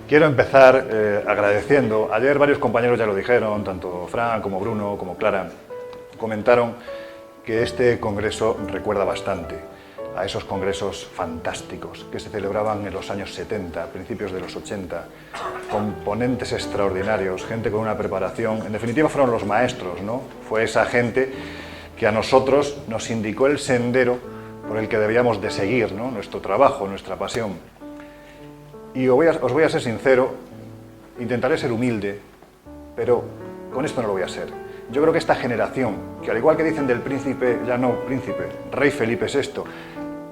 Quiero empezar agradeciendo, ayer varios compañeros ya lo dijeron, tanto Fran como Bruno como Clara, comentaron que este congreso recuerda bastante a esos congresos fantásticos que se celebraban en los años 70, principios de los 80, con ponentes extraordinarios, gente con una preparación, en definitiva fueron los maestros, ¿no? Fue esa gente que a nosotros nos indicó el sendero por el que debíamos de seguir, ¿no? Nuestro trabajo, nuestra pasión. Y os voy a ser sincero, intentaré ser humilde, pero con esto no lo voy a ser. Yo creo que esta generación, que al igual que dicen del príncipe, ya no príncipe, rey Felipe VI,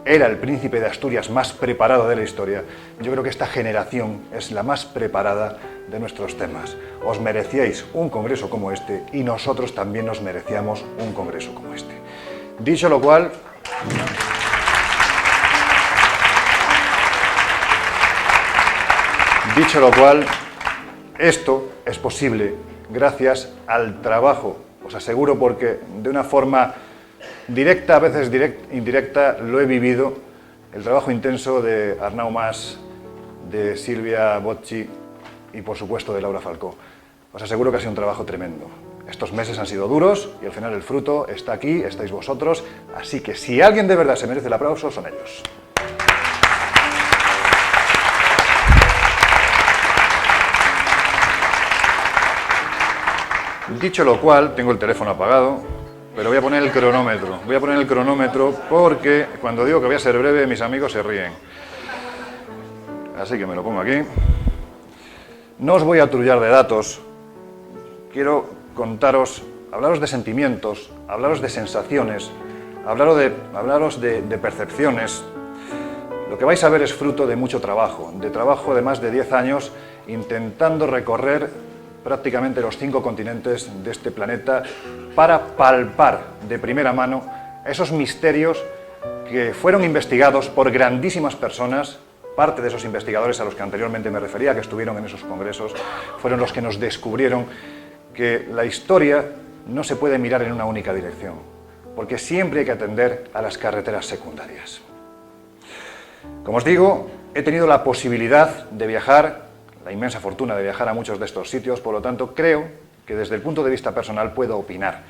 era el príncipe de Asturias más preparado de la historia, yo creo que esta generación es la más preparada de nuestros temas. Os merecíais un congreso como este y nosotros también nos merecíamos un congreso como este. Dicho lo cual, esto es posible gracias al trabajo, os aseguro, porque de una forma directa, a veces indirecta, lo he vivido, el trabajo intenso de Arnau Mas, de Silvia Bocci y por supuesto de Laura Falcó. Os aseguro que ha sido un trabajo tremendo. Estos meses han sido duros y al final el fruto está aquí, estáis vosotros, así que si alguien de verdad se merece el aplauso, son ellos. Dicho lo cual, tengo el teléfono apagado, pero voy a poner el cronómetro. Voy a poner el cronómetro porque cuando digo que voy a ser breve, mis amigos se ríen. Así que me lo pongo aquí. No os voy a atrullar de datos. Quiero contaros, hablaros de sentimientos, hablaros de sensaciones, hablaros de percepciones. Lo que vais a ver es fruto de mucho trabajo, de más de 10 años intentando recorrer prácticamente los 5 continentes de este planeta para palpar de primera mano esos misterios que fueron investigados por grandísimas personas. Parte de esos investigadores a los que anteriormente me refería, que estuvieron en esos congresos, fueron los que nos descubrieron que la historia no se puede mirar en una única dirección, porque siempre hay que atender a las carreteras secundarias. Como os digo, he tenido la posibilidad de viajar, la inmensa fortuna de viajar a muchos de estos sitios, por lo tanto creo que desde el punto de vista personal puedo opinar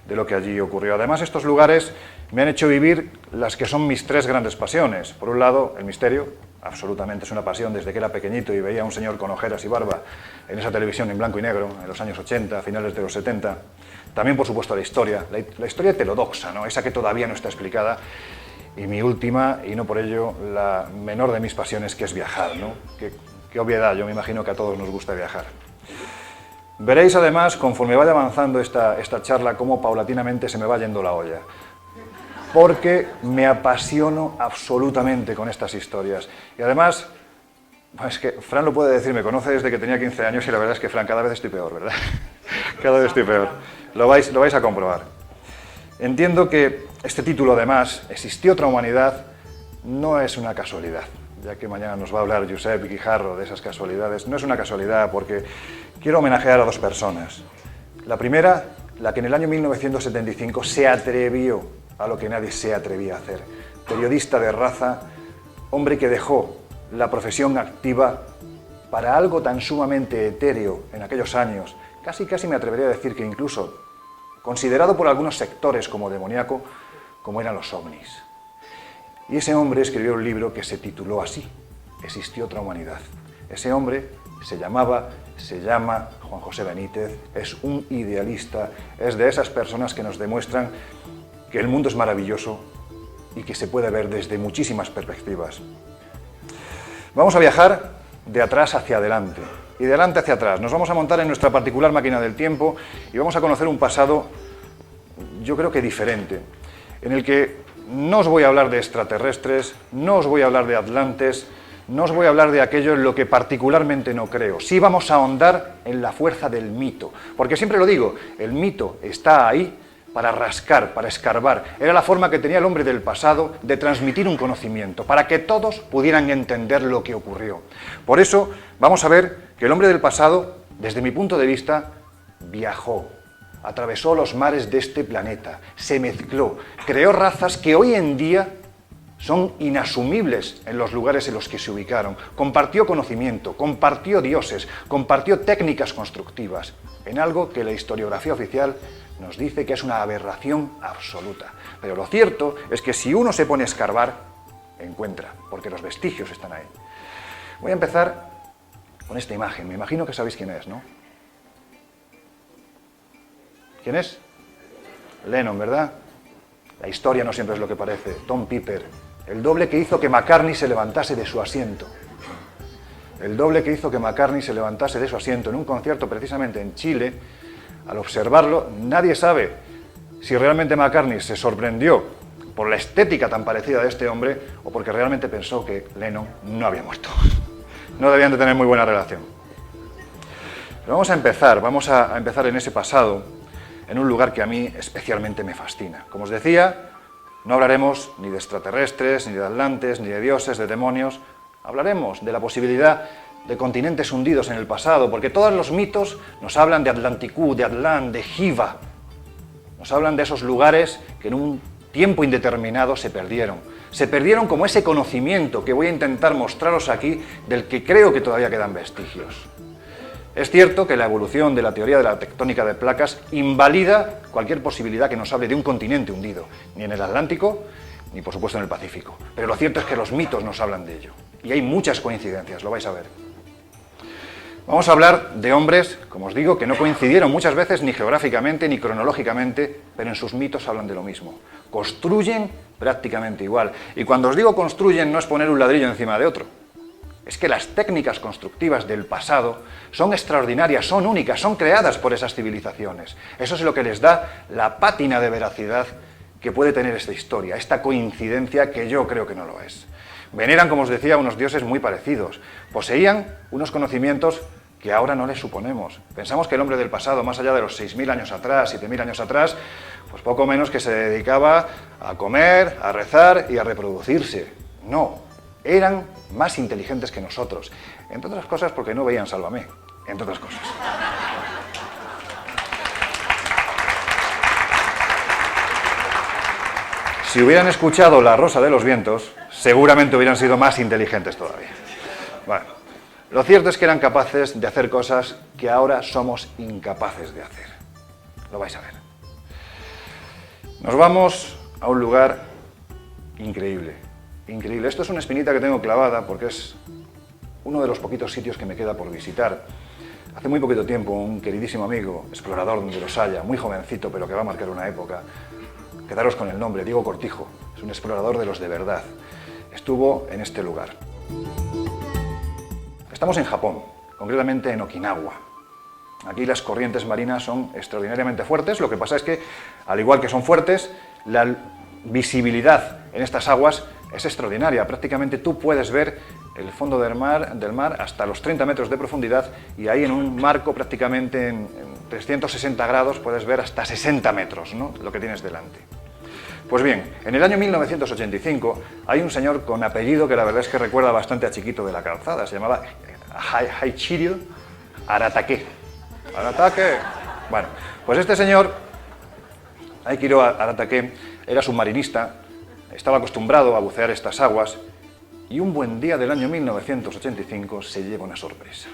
de lo que allí ocurrió. Además, estos lugares me han hecho vivir las que son mis 3 grandes pasiones. Por un lado, el misterio, absolutamente es una pasión desde que era pequeñito y veía a un señor con ojeras y barba en esa televisión en blanco y negro, en los años 80, finales de los 70. También, por supuesto, la historia heterodoxa, ¿no? Esa que todavía no está explicada. Y mi última, y no por ello la menor de mis pasiones, que es viajar, ¿no? Qué obviedad, yo me imagino que a todos nos gusta viajar. Veréis además, conforme vaya avanzando esta charla, cómo paulatinamente se me va yendo la olla. Porque me apasiono absolutamente con estas historias. Y además, es que Fran lo puede decir, me conoce desde que tenía 15 años y la verdad es que, Fran, cada vez estoy peor, ¿verdad? Cada vez estoy peor. Lo vais a comprobar. Entiendo que este título, además, ¿Existió otra humanidad?, no es una casualidad. Ya que mañana nos va a hablar Josep Guijarro de esas casualidades, no es una casualidad porque quiero homenajear a 2 personas. La primera, la que en el año 1975 se atrevió a lo que nadie se atrevía a hacer. Periodista de raza, hombre que dejó la profesión activa para algo tan sumamente etéreo en aquellos años, casi me atrevería a decir que incluso considerado por algunos sectores como demoníaco, como eran los ovnis. Y ese hombre escribió un libro que se tituló así, Existió otra humanidad. Ese hombre se llama Juan José Benítez, es un idealista, es de esas personas que nos demuestran que el mundo es maravilloso y que se puede ver desde muchísimas perspectivas. Vamos a viajar de atrás hacia adelante y de adelante hacia atrás. Nos vamos a montar en nuestra particular máquina del tiempo y vamos a conocer un pasado, yo creo que diferente, en el que no os voy a hablar de extraterrestres, no os voy a hablar de atlantes, no os voy a hablar de aquello en lo que particularmente no creo. Sí vamos a ahondar en la fuerza del mito, porque siempre lo digo, el mito está ahí para rascar, para escarbar. Era la forma que tenía el hombre del pasado de transmitir un conocimiento, para que todos pudieran entender lo que ocurrió. Por eso vamos a ver que el hombre del pasado, desde mi punto de vista, viajó. Atravesó los mares de este planeta, se mezcló, creó razas que hoy en día son inasumibles en los lugares en los que se ubicaron. Compartió conocimiento, compartió dioses, compartió técnicas constructivas, en algo que la historiografía oficial nos dice que es una aberración absoluta. Pero lo cierto es que si uno se pone a escarbar, encuentra, porque los vestigios están ahí. Voy a empezar con esta imagen. Me imagino que sabéis quién es, ¿no? ¿Quién es? Lennon, ¿verdad? La historia no siempre es lo que parece. Tom Piper, el doble que hizo que McCartney se levantase de su asiento. El doble que hizo que McCartney se levantase de su asiento en un concierto precisamente en Chile. Al observarlo, nadie sabe si realmente McCartney se sorprendió por la estética tan parecida de este hombre o porque realmente pensó que Lennon no había muerto. No debían de tener muy buena relación. Pero vamos a empezar en ese pasado, en un lugar que a mí especialmente me fascina. Como os decía, no hablaremos ni de extraterrestres, ni de atlantes, ni de dioses, de demonios. Hablaremos de la posibilidad de continentes hundidos en el pasado, porque todos los mitos nos hablan de Atlanticú, de Atlán, de Jiva. Nos hablan de esos lugares que en un tiempo indeterminado se perdieron. Se perdieron como ese conocimiento que voy a intentar mostraros aquí, del que creo que todavía quedan vestigios. Es cierto que la evolución de la teoría de la tectónica de placas invalida cualquier posibilidad que nos hable de un continente hundido, ni en el Atlántico, ni por supuesto en el Pacífico. Pero lo cierto es que los mitos nos hablan de ello. Y hay muchas coincidencias, lo vais a ver. Vamos a hablar de hombres, como os digo, que no coincidieron muchas veces ni geográficamente ni cronológicamente, pero en sus mitos hablan de lo mismo. Construyen prácticamente igual. Y cuando os digo construyen, no es poner un ladrillo encima de otro. Es que las técnicas constructivas del pasado son extraordinarias, son únicas, son creadas por esas civilizaciones. Eso es lo que les da la pátina de veracidad que puede tener esta historia, esta coincidencia que yo creo que no lo es. Veneran, como os decía, unos dioses muy parecidos. Poseían unos conocimientos que ahora no les suponemos. Pensamos que el hombre del pasado, más allá de los 6.000 años atrás, 7.000 años atrás, pues poco menos que se dedicaba a comer, a rezar y a reproducirse. No. Eran más inteligentes que nosotros, entre otras cosas porque no veían Sálvame, entre otras cosas. Si hubieran escuchado La Rosa de los Vientos, seguramente hubieran sido más inteligentes todavía. Bueno, lo cierto es que eran capaces de hacer cosas que ahora somos incapaces de hacer. Lo vais a ver. Nos vamos a un lugar increíble. Increíble. Esto es una espinita que tengo clavada porque es uno de los poquitos sitios que me queda por visitar. Hace muy poquito tiempo un queridísimo amigo, explorador donde los haya, muy jovencito pero que va a marcar una época, quedaros con el nombre, Diego Cortijo, es un explorador de los de verdad. Estuvo en este lugar. Estamos en Japón, concretamente en Okinawa. Aquí las corrientes marinas son extraordinariamente fuertes, lo que pasa es que, al igual que son fuertes, la visibilidad en estas aguas es extraordinaria. Prácticamente tú puedes ver el fondo del mar hasta los 30 metros de profundidad y ahí en un marco prácticamente en 360 grados puedes ver hasta 60 metros, ¿no? Lo que tienes delante. Pues bien, en el año 1985 hay un señor con apellido que la verdad es que recuerda bastante a Chiquito de la Calzada, se llamaba Haichiro Aratake. Aratake. Bueno, pues este señor, Haichiro Aratake, era submarinista, estaba acostumbrado a bucear estas aguas y un buen día del año 1985 se lleva una sorpresa.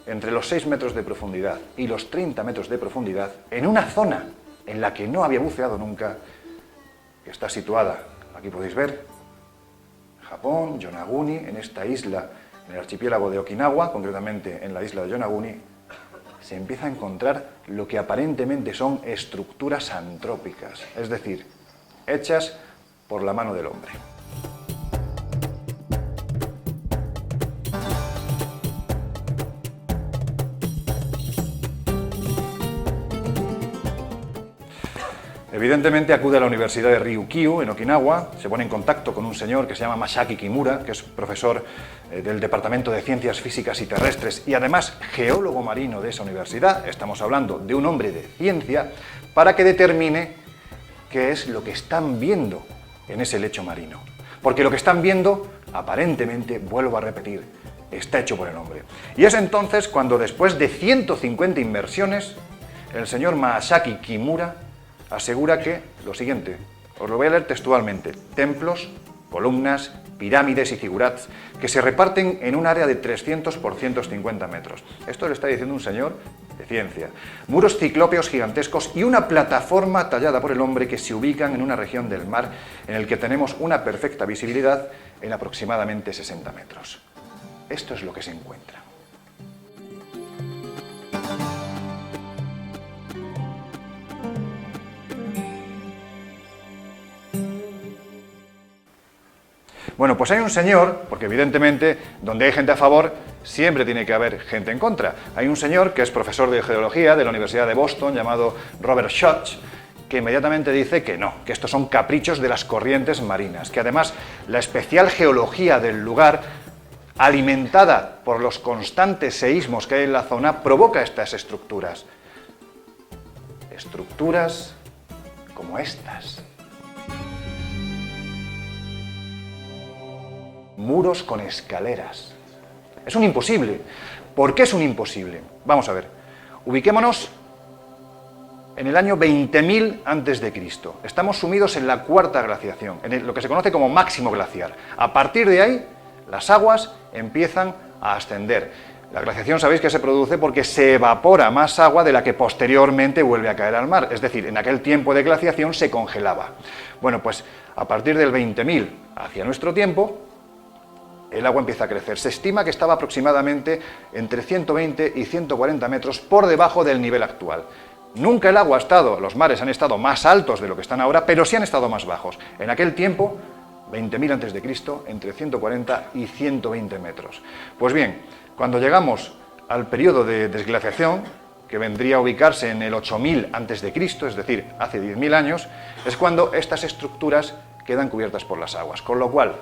Entre los 6 metros de profundidad y los 30 metros de profundidad, en una zona en la que no había buceado nunca, que está situada, aquí podéis ver, Japón, Yonaguni, en esta isla, en el archipiélago de Okinawa, concretamente en la isla de Yonaguni, se empieza a encontrar lo que aparentemente son estructuras antrópicas, es decir, hechas por la mano del hombre. Evidentemente acude a la Universidad de Ryukyu, en Okinawa, se pone en contacto con un señor que se llama Masaki Kimura, que es profesor del Departamento de Ciencias Físicas y Terrestres y además geólogo marino de esa universidad. Estamos hablando de un hombre de ciencia para que determine qué es lo que están viendo en ese lecho marino. Porque lo que están viendo, aparentemente, vuelvo a repetir, está hecho por el hombre. Y es entonces cuando, después de 150 inmersiones, el señor Masaki Kimura asegura que lo siguiente, os lo voy a leer textualmente: templos, columnas, pirámides y zigurats que se reparten en un área de 300 por 150 metros. Esto le está diciendo un señor de ciencia. Muros ciclópeos gigantescos y una plataforma tallada por el hombre que se ubican en una región del mar en el que tenemos una perfecta visibilidad en aproximadamente 60 metros. Esto es lo que se encuentra. Bueno, pues hay un señor, porque evidentemente donde hay gente a favor siempre tiene que haber gente en contra. Hay un señor que es profesor de geología de la Universidad de Boston llamado Robert Schoch, que inmediatamente dice que no, que estos son caprichos de las corrientes marinas, que además la especial geología del lugar, alimentada por los constantes seísmos que hay en la zona, provoca estas estructuras. Estructuras como estas. Muros con escaleras. Es un imposible. ¿Por qué es un imposible? Vamos a ver. Ubiquémonos en el año 20.000 a.C. Estamos sumidos en la cuarta glaciación, en lo que se conoce como máximo glaciar. A partir de ahí, las aguas empiezan a ascender. La glaciación sabéis que se produce porque se evapora más agua de la que posteriormente vuelve a caer al mar. Es decir, en aquel tiempo de glaciación se congelaba. Bueno, pues a partir del 20.000 hacia nuestro tiempo, el agua empieza a crecer. Se estima que estaba aproximadamente entre 120 y 140 metros por debajo del nivel actual. Nunca el agua ha estado, los mares han estado más altos de lo que están ahora, pero sí han estado más bajos. En aquel tiempo, 20.000 a.C., entre 140 y 120 metros. Pues bien, cuando llegamos al periodo de desglaciación, que vendría a ubicarse en el 8.000 a.C., es decir, hace 10.000 años, es cuando estas estructuras quedan cubiertas por las aguas. Con lo cual,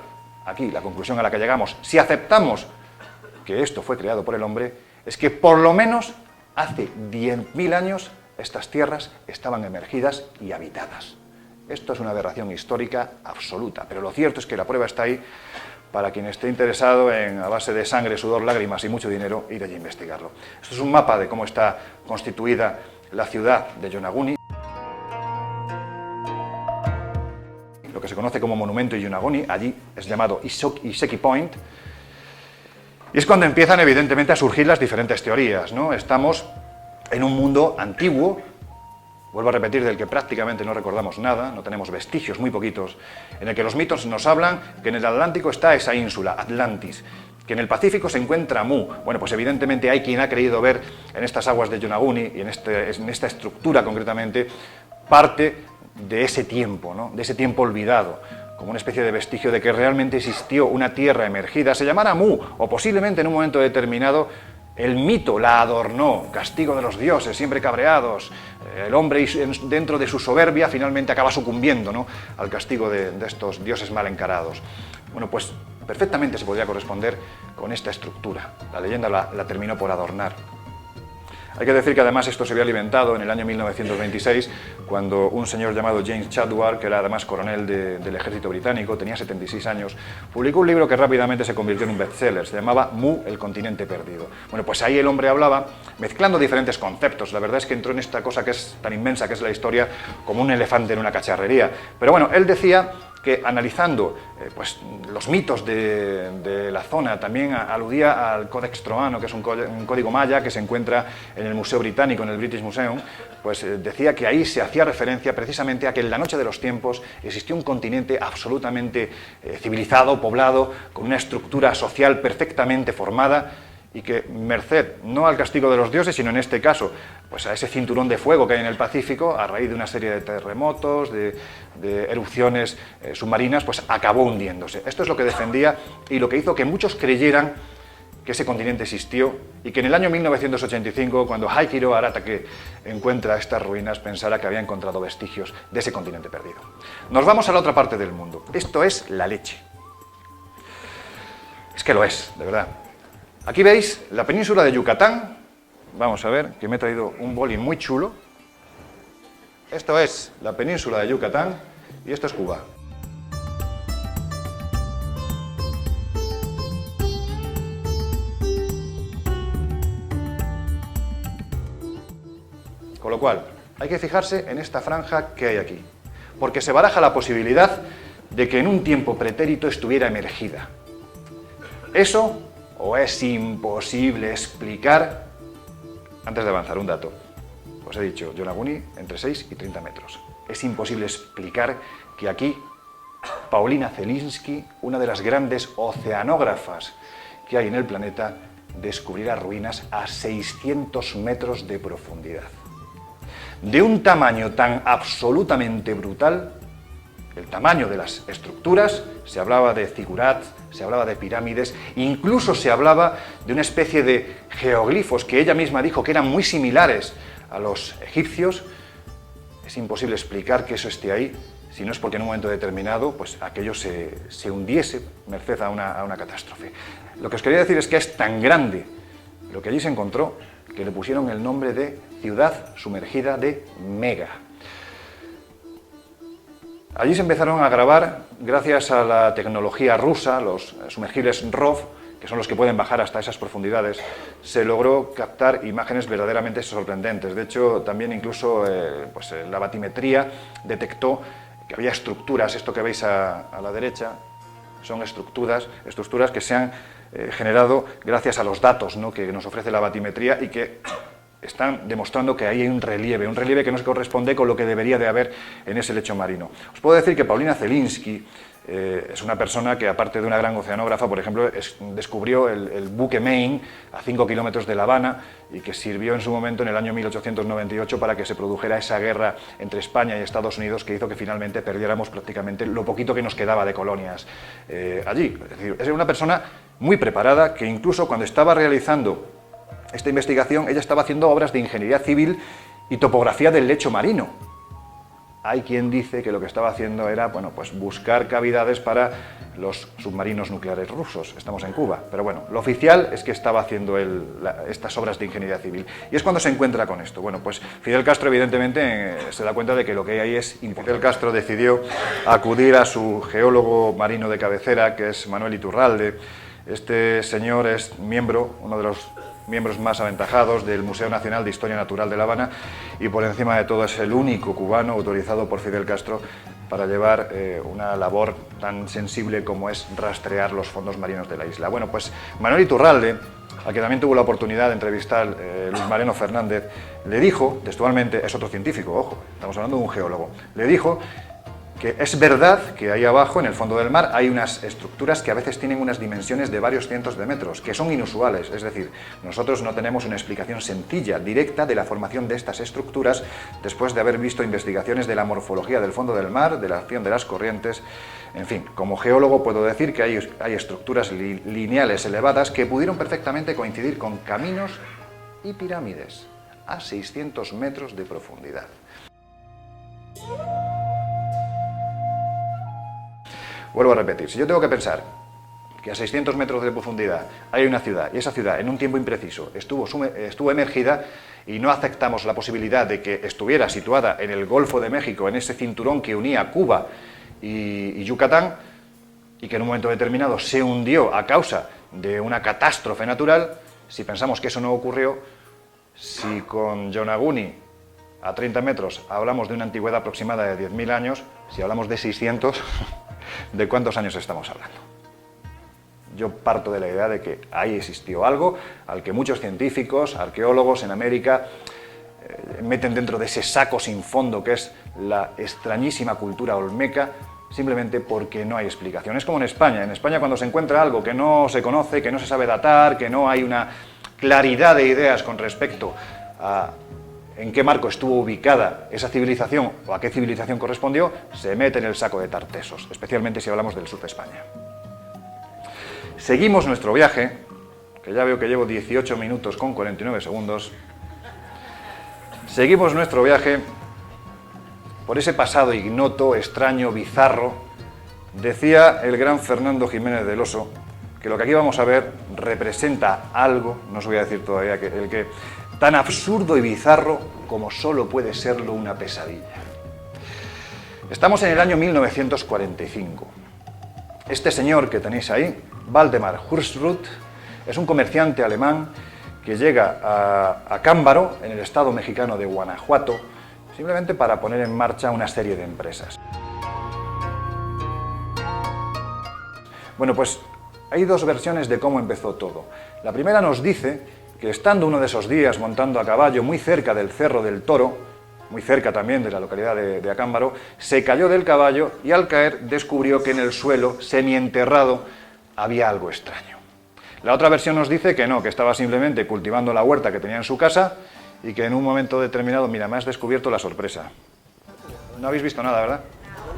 aquí la conclusión a la que llegamos, si aceptamos que esto fue creado por el hombre, es que por lo menos hace 10.000 años estas tierras estaban emergidas y habitadas. Esto es una aberración histórica absoluta, pero lo cierto es que la prueba está ahí para quien esté interesado en, a base de sangre, sudor, lágrimas y mucho dinero, ir allí a investigarlo. Esto es un mapa de cómo está constituida la ciudad de Yonaguni, lo que se conoce como Monumento Yonaguni, allí es llamado Iseki Point, y es cuando empiezan evidentemente a surgir las diferentes teorías, ¿no? Estamos en un mundo antiguo, vuelvo a repetir, del que prácticamente no recordamos nada, no tenemos vestigios, muy poquitos, en el que los mitos nos hablan que en el Atlántico está esa ínsula, Atlantis, que en el Pacífico se encuentra Mu. Bueno, pues evidentemente hay quien ha creído ver en estas aguas de Yonaguni y en esta estructura concretamente parte de ese tiempo, ¿no? De ese tiempo olvidado, como una especie de vestigio de que realmente existió una tierra emergida, se llamara Mu, o posiblemente en un momento determinado el mito la adornó, castigo de los dioses, siempre cabreados, el hombre dentro de su soberbia finalmente acaba sucumbiendo, ¿no?, al castigo de estos dioses mal encarados. Bueno, pues perfectamente se podría corresponder con esta estructura, la leyenda la terminó por adornar. Hay que decir que además esto se había alimentado en el año 1926, cuando un señor llamado James Chadwick, que era además coronel del ejército británico, tenía 76 años, publicó un libro que rápidamente se convirtió en un bestseller, se llamaba Mu, el continente perdido. Bueno, pues ahí el hombre hablaba, mezclando diferentes conceptos. La verdad es que entró en esta cosa que es tan inmensa, que es la historia, como un elefante en una cacharrería. Pero bueno, él decía que analizando pues, los mitos de la zona, también aludía al Codex Troano, que es un código maya que se encuentra en el Museo Británico, en el British Museum, pues decía que ahí se hacía referencia precisamente a que en la noche de los tiempos existió un continente absolutamente civilizado, poblado, con una estructura social perfectamente formada, y que merced no al castigo de los dioses, sino en este caso pues a ese cinturón de fuego que hay en el Pacífico, a raíz de una serie de terremotos, de erupciones submarinas, pues acabó hundiéndose. Esto es lo que defendía y lo que hizo que muchos creyeran que ese continente existió y que en el año 1985, cuando Heikiro Aratake encuentra estas ruinas, pensara que había encontrado vestigios de ese continente perdido. Nos vamos a la otra parte del mundo. Esto es la leche. Es que lo es, de verdad. Aquí veis la península de Yucatán. Vamos a ver, que me he traído un boli muy chulo. Esto es la península de Yucatán y esto es Cuba. Con lo cual, hay que fijarse en esta franja que hay aquí, porque se baraja la posibilidad de que en un tiempo pretérito estuviera emergida. Eso o es imposible explicar. Antes de avanzar, un dato. Os he dicho, Yonaguni entre 6 y 30 metros. Es imposible explicar que aquí Paulina Zelinsky, una de las grandes oceanógrafas que hay en el planeta, descubriera ruinas a 600 metros de profundidad. De un tamaño tan absolutamente brutal, el tamaño de las estructuras, se hablaba de zigurats, se hablaba de pirámides, incluso se hablaba de una especie de geoglifos que ella misma dijo que eran muy similares a los egipcios. Es imposible explicar que eso esté ahí, si no es porque en un momento determinado pues aquello se hundiese merced a una catástrofe. Lo que os quería decir es que es tan grande lo que allí se encontró que le pusieron el nombre de ciudad sumergida de Mega. Allí se empezaron a grabar, gracias a la tecnología rusa, los sumergibles ROV, que son los que pueden bajar hasta esas profundidades, se logró captar imágenes verdaderamente sorprendentes. De hecho, también incluso la batimetría detectó que había estructuras, esto que veis a la derecha, son estructuras que se han generado gracias a los datos, ¿no?, que nos ofrece la batimetría y que están demostrando que ahí hay un relieve que no se corresponde con lo que debería de haber en ese lecho marino. Os puedo decir que Paulina Zelinsky es una persona que, aparte de una gran oceanógrafa, por ejemplo, descubrió el buque Maine a 5 kilómetros de La Habana y que sirvió en su momento en el año 1898 para que se produjera esa guerra entre España y Estados Unidos que hizo que finalmente perdiéramos prácticamente lo poquito que nos quedaba de colonias allí. Es decir, es una persona muy preparada que incluso cuando estaba realizando esta investigación, ella estaba haciendo obras de ingeniería civil y topografía del lecho marino. Hay quien dice que lo que estaba haciendo era, bueno, pues buscar cavidades para los submarinos nucleares rusos. Estamos en Cuba, pero bueno, lo oficial es que estaba haciendo estas obras de ingeniería civil. Y es cuando se encuentra con esto. Bueno, pues Fidel Castro evidentemente se da cuenta de que lo que hay ahí es importante. Fidel Castro decidió acudir a su geólogo marino de cabecera, que es Manuel Iturralde. Este señor es uno de los miembros más aventajados del Museo Nacional de Historia Natural de La Habana y por encima de todo es el único cubano autorizado por Fidel Castro para llevar una labor tan sensible como es rastrear los fondos marinos de la isla. Bueno, pues Manuel Iturralde, al que también tuvo la oportunidad de entrevistar Luis Mariano Fernández, le dijo, textualmente, es otro científico, ojo, estamos hablando de un geólogo, le dijo que es verdad que ahí abajo, en el fondo del mar, hay unas estructuras que a veces tienen unas dimensiones de varios cientos de metros, que son inusuales. Es decir, nosotros no tenemos una explicación sencilla, directa, de la formación de estas estructuras, después de haber visto investigaciones de la morfología del fondo del mar, de la acción de las corrientes. En fin, como geólogo puedo decir que hay estructuras lineales elevadas que pudieron perfectamente coincidir con caminos y pirámides a 600 metros de profundidad. Vuelvo a repetir, si yo tengo que pensar que a 600 metros de profundidad hay una ciudad y esa ciudad en un tiempo impreciso estuvo emergida y no aceptamos la posibilidad de que estuviera situada en el Golfo de México, en ese cinturón que unía Cuba y Yucatán, y que en un momento determinado se hundió a causa de una catástrofe natural, si pensamos que eso no ocurrió, si con Yonaguni a 30 metros hablamos de una antigüedad aproximada de 10.000 años, si hablamos de 600... ¿de cuántos años estamos hablando? Yo parto de la idea de que ahí existió algo al que muchos científicos, arqueólogos en América meten dentro de ese saco sin fondo que es la extrañísima cultura olmeca, simplemente porque no hay explicación. Es como en España. En España, cuando se encuentra algo que no se conoce, que no se sabe datar, que no hay una claridad de ideas con respecto a en qué marco estuvo ubicada esa civilización o a qué civilización correspondió, se mete en el saco de tartesos, especialmente si hablamos del sur de España. Seguimos nuestro viaje, que ya veo que llevo 18 minutos con 49 segundos. Seguimos nuestro viaje por ese pasado ignoto, extraño, bizarro. Decía el gran Fernando Jiménez del Oso que lo que aquí vamos a ver representa algo, no os voy a decir todavía el que, tan absurdo y bizarro como solo puede serlo una pesadilla. Estamos en el año 1945. Este señor que tenéis ahí, Waldemar Hursruth, es un comerciante alemán que llega a Cámbaro, en el estado mexicano de Guanajuato, simplemente para poner en marcha una serie de empresas. Bueno, pues hay dos versiones de cómo empezó todo. La primera nos dice que estando uno de esos días montando a caballo muy cerca del Cerro del Toro, muy cerca también de la localidad de Acámbaro, se cayó del caballo y al caer descubrió que en el suelo, semienterrado, había algo extraño. La otra versión nos dice que no, que estaba simplemente cultivando la huerta que tenía en su casa y que en un momento determinado, mira, me has descubierto la sorpresa. No habéis visto nada, ¿verdad?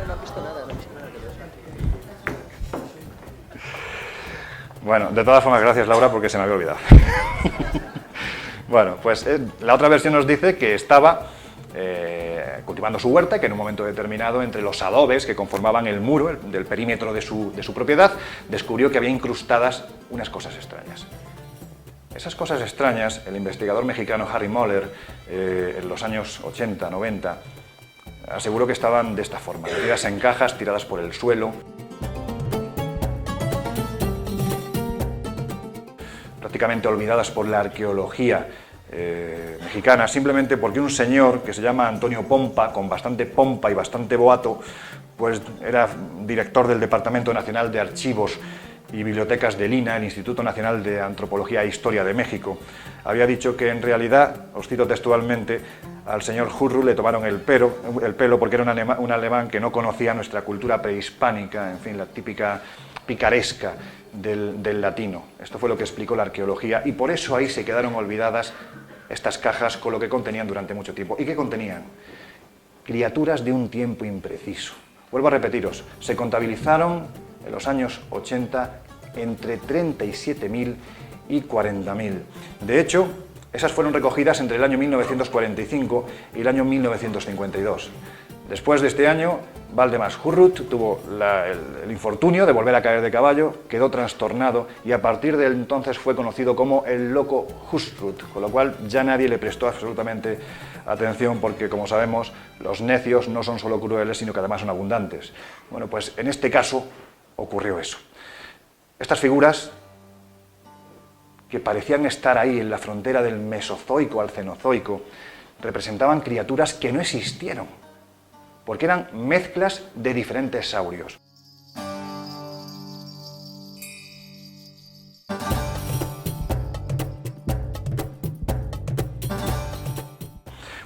No he visto nada, no he visto nada. Bueno, de todas formas, gracias Laura, porque se me había olvidado. Bueno, pues la otra versión nos dice que estaba cultivando su huerta, que en un momento determinado, entre los adobes que conformaban el muro del perímetro de su propiedad, descubrió que había incrustadas unas cosas extrañas. Esas cosas extrañas, el investigador mexicano Harry Moller, en los años 80, 90, aseguró que estaban de esta forma, metidas en cajas, tiradas por el suelo, prácticamente olvidadas por la arqueología mexicana, simplemente porque un señor que se llama Antonio Pompa, con bastante pompa y bastante boato, pues era director del Departamento Nacional de Archivos y Bibliotecas del INAH, el Instituto Nacional de Antropología e Historia de México, había dicho que en realidad, os cito textualmente, al señor Hurru le tomaron el pelo porque era un alemán que no conocía nuestra cultura prehispánica, en fin, la típica picaresca del latino. Esto fue lo que explicó la arqueología y por eso ahí se quedaron olvidadas estas cajas con lo que contenían durante mucho tiempo. ¿Y qué contenían? Criaturas de un tiempo impreciso. Vuelvo a repetiros, se contabilizaron en los años 80 entre 37.000 y 40.000. De hecho, esas fueron recogidas entre el año 1945 y el año 1952. Después de este año, Valdemar Hurrut tuvo el infortunio de volver a caer de caballo, quedó trastornado y a partir de entonces fue conocido como el loco Hurrut, con lo cual ya nadie le prestó absolutamente atención porque, como sabemos, los necios no son solo crueles, sino que además son abundantes. Bueno, pues en este caso ocurrió eso. Estas figuras, que parecían estar ahí en la frontera del Mesozoico al Cenozoico, representaban criaturas que no existieron, porque eran mezclas de diferentes saurios.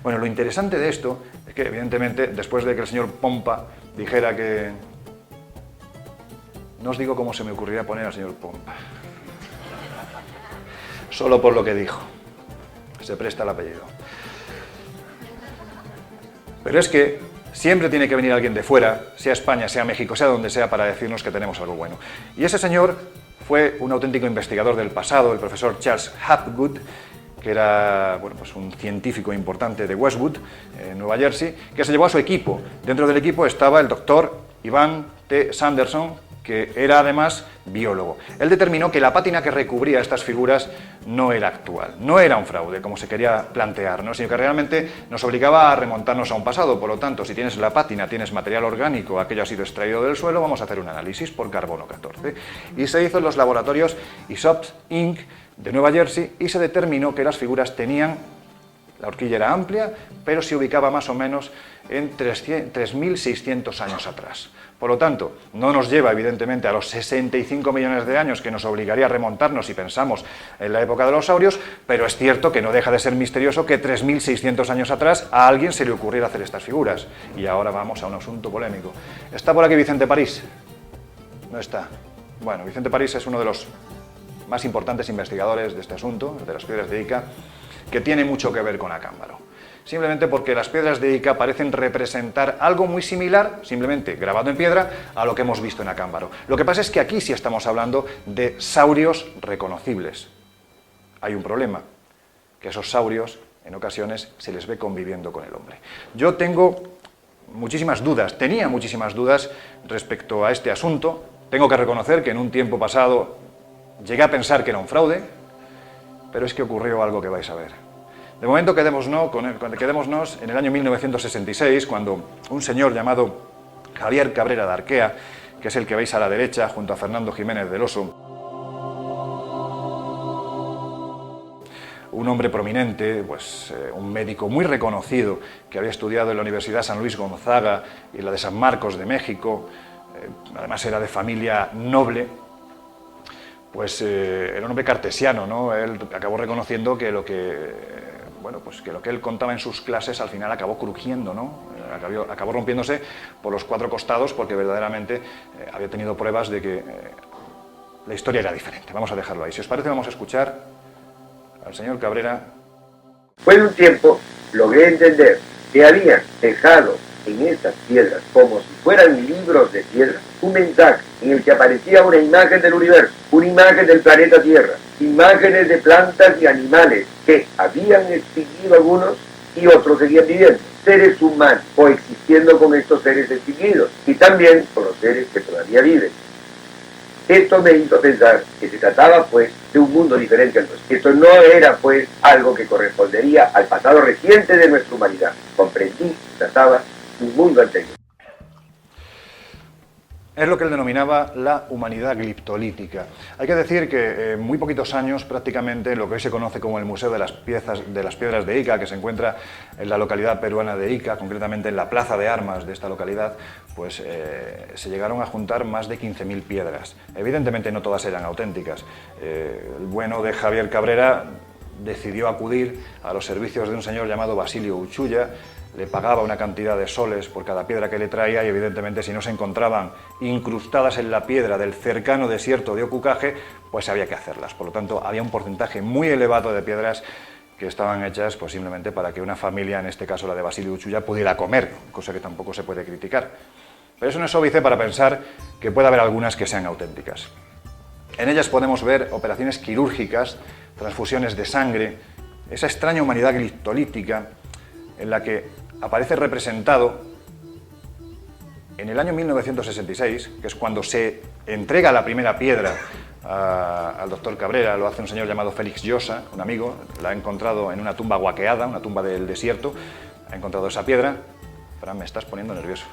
Bueno, lo interesante de esto es que, evidentemente, después de que el señor Pompa dijera que... No os digo cómo se me ocurriría poner al señor Pompa. Solo por lo que dijo. Se presta el apellido. Pero es que siempre tiene que venir alguien de fuera, sea España, sea México, sea donde sea, para decirnos que tenemos algo bueno. Y ese señor fue un auténtico investigador del pasado, el profesor Charles Hapgood, que era pues un científico importante de Westwood, en Nueva Jersey, que se llevó a su equipo. Dentro del equipo estaba el doctor Ivan T. Sanderson, que era además biólogo. Él determinó que la pátina que recubría estas figuras no era actual, no era un fraude, como se quería plantear, ¿no? Sino que realmente nos obligaba a remontarnos a un pasado. Por lo tanto, si tienes la pátina, tienes material orgánico, aquello ha sido extraído del suelo, vamos a hacer un análisis por carbono 14. Y se hizo en los laboratorios Isopts Inc. de Nueva Jersey y se determinó que las figuras tenían... La horquilla era amplia, pero se ubicaba más o menos en 3.600 años atrás. Por lo tanto, no nos lleva evidentemente a los 65 millones de años que nos obligaría a remontarnos si pensamos en la época de los saurios, pero es cierto que no deja de ser misterioso que 3.600 años atrás a alguien se le ocurriera hacer estas figuras. Y ahora vamos a un asunto polémico. ¿Está por aquí Vicente París? No está. Bueno, Vicente París es uno de los más importantes investigadores de este asunto, de las piedras de Ica, que tiene mucho que ver con Acámbaro. Simplemente porque las piedras de Ica parecen representar algo muy similar, simplemente grabado en piedra, a lo que hemos visto en Acámbaro. Lo que pasa es que aquí sí estamos hablando de saurios reconocibles. Hay un problema, que esos saurios en ocasiones se les ve conviviendo con el hombre. Yo tengo muchísimas dudas, tenía muchísimas dudas respecto a este asunto. Tengo que reconocer que en un tiempo pasado llegué a pensar que era un fraude, pero es que ocurrió algo que vais a ver. De momento quedémonos en el año 1966, cuando un señor llamado Javier Cabrera de Arquea, que es el que veis a la derecha, junto a Fernando Jiménez del Oso, un hombre prominente, pues un médico muy reconocido, que había estudiado en la Universidad San Luis Gonzaga y la de San Marcos de México, además era de familia noble, pues era un hombre cartesiano, ¿no? Él acabó reconociendo que lo que, bueno, pues que lo que él contaba en sus clases al final acabó crujiendo, ¿no? Acabó rompiéndose por los cuatro costados porque verdaderamente había tenido pruebas de que la historia era diferente. Vamos a dejarlo ahí. Si os parece, vamos a escuchar al señor Cabrera. Después de un tiempo, logré entender que habían dejado en esas piedras, como si fueran libros de piedra, un mensaje en el que aparecía una imagen del universo, una imagen del planeta Tierra, imágenes de plantas y animales que habían extinguido algunos y otros seguían viviendo, seres humanos coexistiendo con estos seres extinguidos y también con los seres que todavía viven. Esto me hizo pensar que se trataba, pues, de un mundo diferente al nuestro. Esto no era, pues, algo que correspondería al pasado reciente de nuestra humanidad. Comprendí que se trataba de un mundo anterior. Es lo que él denominaba la humanidad gliptolítica. Hay que decir que en muy poquitos años, prácticamente, lo que hoy se conoce como el Museo de las Piedras de Ica, que se encuentra en la localidad peruana de Ica, concretamente en la plaza de armas de esta localidad, pues se llegaron a juntar más de 15.000 piedras. Evidentemente no todas eran auténticas. El bueno de Javier Cabrera decidió acudir a los servicios de un señor llamado Basilio Uchuya, le pagaba una cantidad de soles por cada piedra que le traía y evidentemente si no se encontraban incrustadas en la piedra del cercano desierto de Ocucaje, pues había que hacerlas. Por lo tanto, había un porcentaje muy elevado de piedras que estaban hechas pues, simplemente para que una familia, en este caso la de Basilio Uchuya, pudiera comer, cosa que tampoco se puede criticar. Pero eso no es óbice para pensar que puede haber algunas que sean auténticas. En ellas podemos ver operaciones quirúrgicas, transfusiones de sangre, esa extraña humanidad gliptolítica en la que aparece representado en el año 1966, que es cuando se entrega la primera piedra al doctor Cabrera. Lo hace un señor llamado Félix Llosa, un amigo, la ha encontrado en una tumba guaqueada, una tumba del desierto, ha encontrado esa piedra. Fran, me estás poniendo nervioso.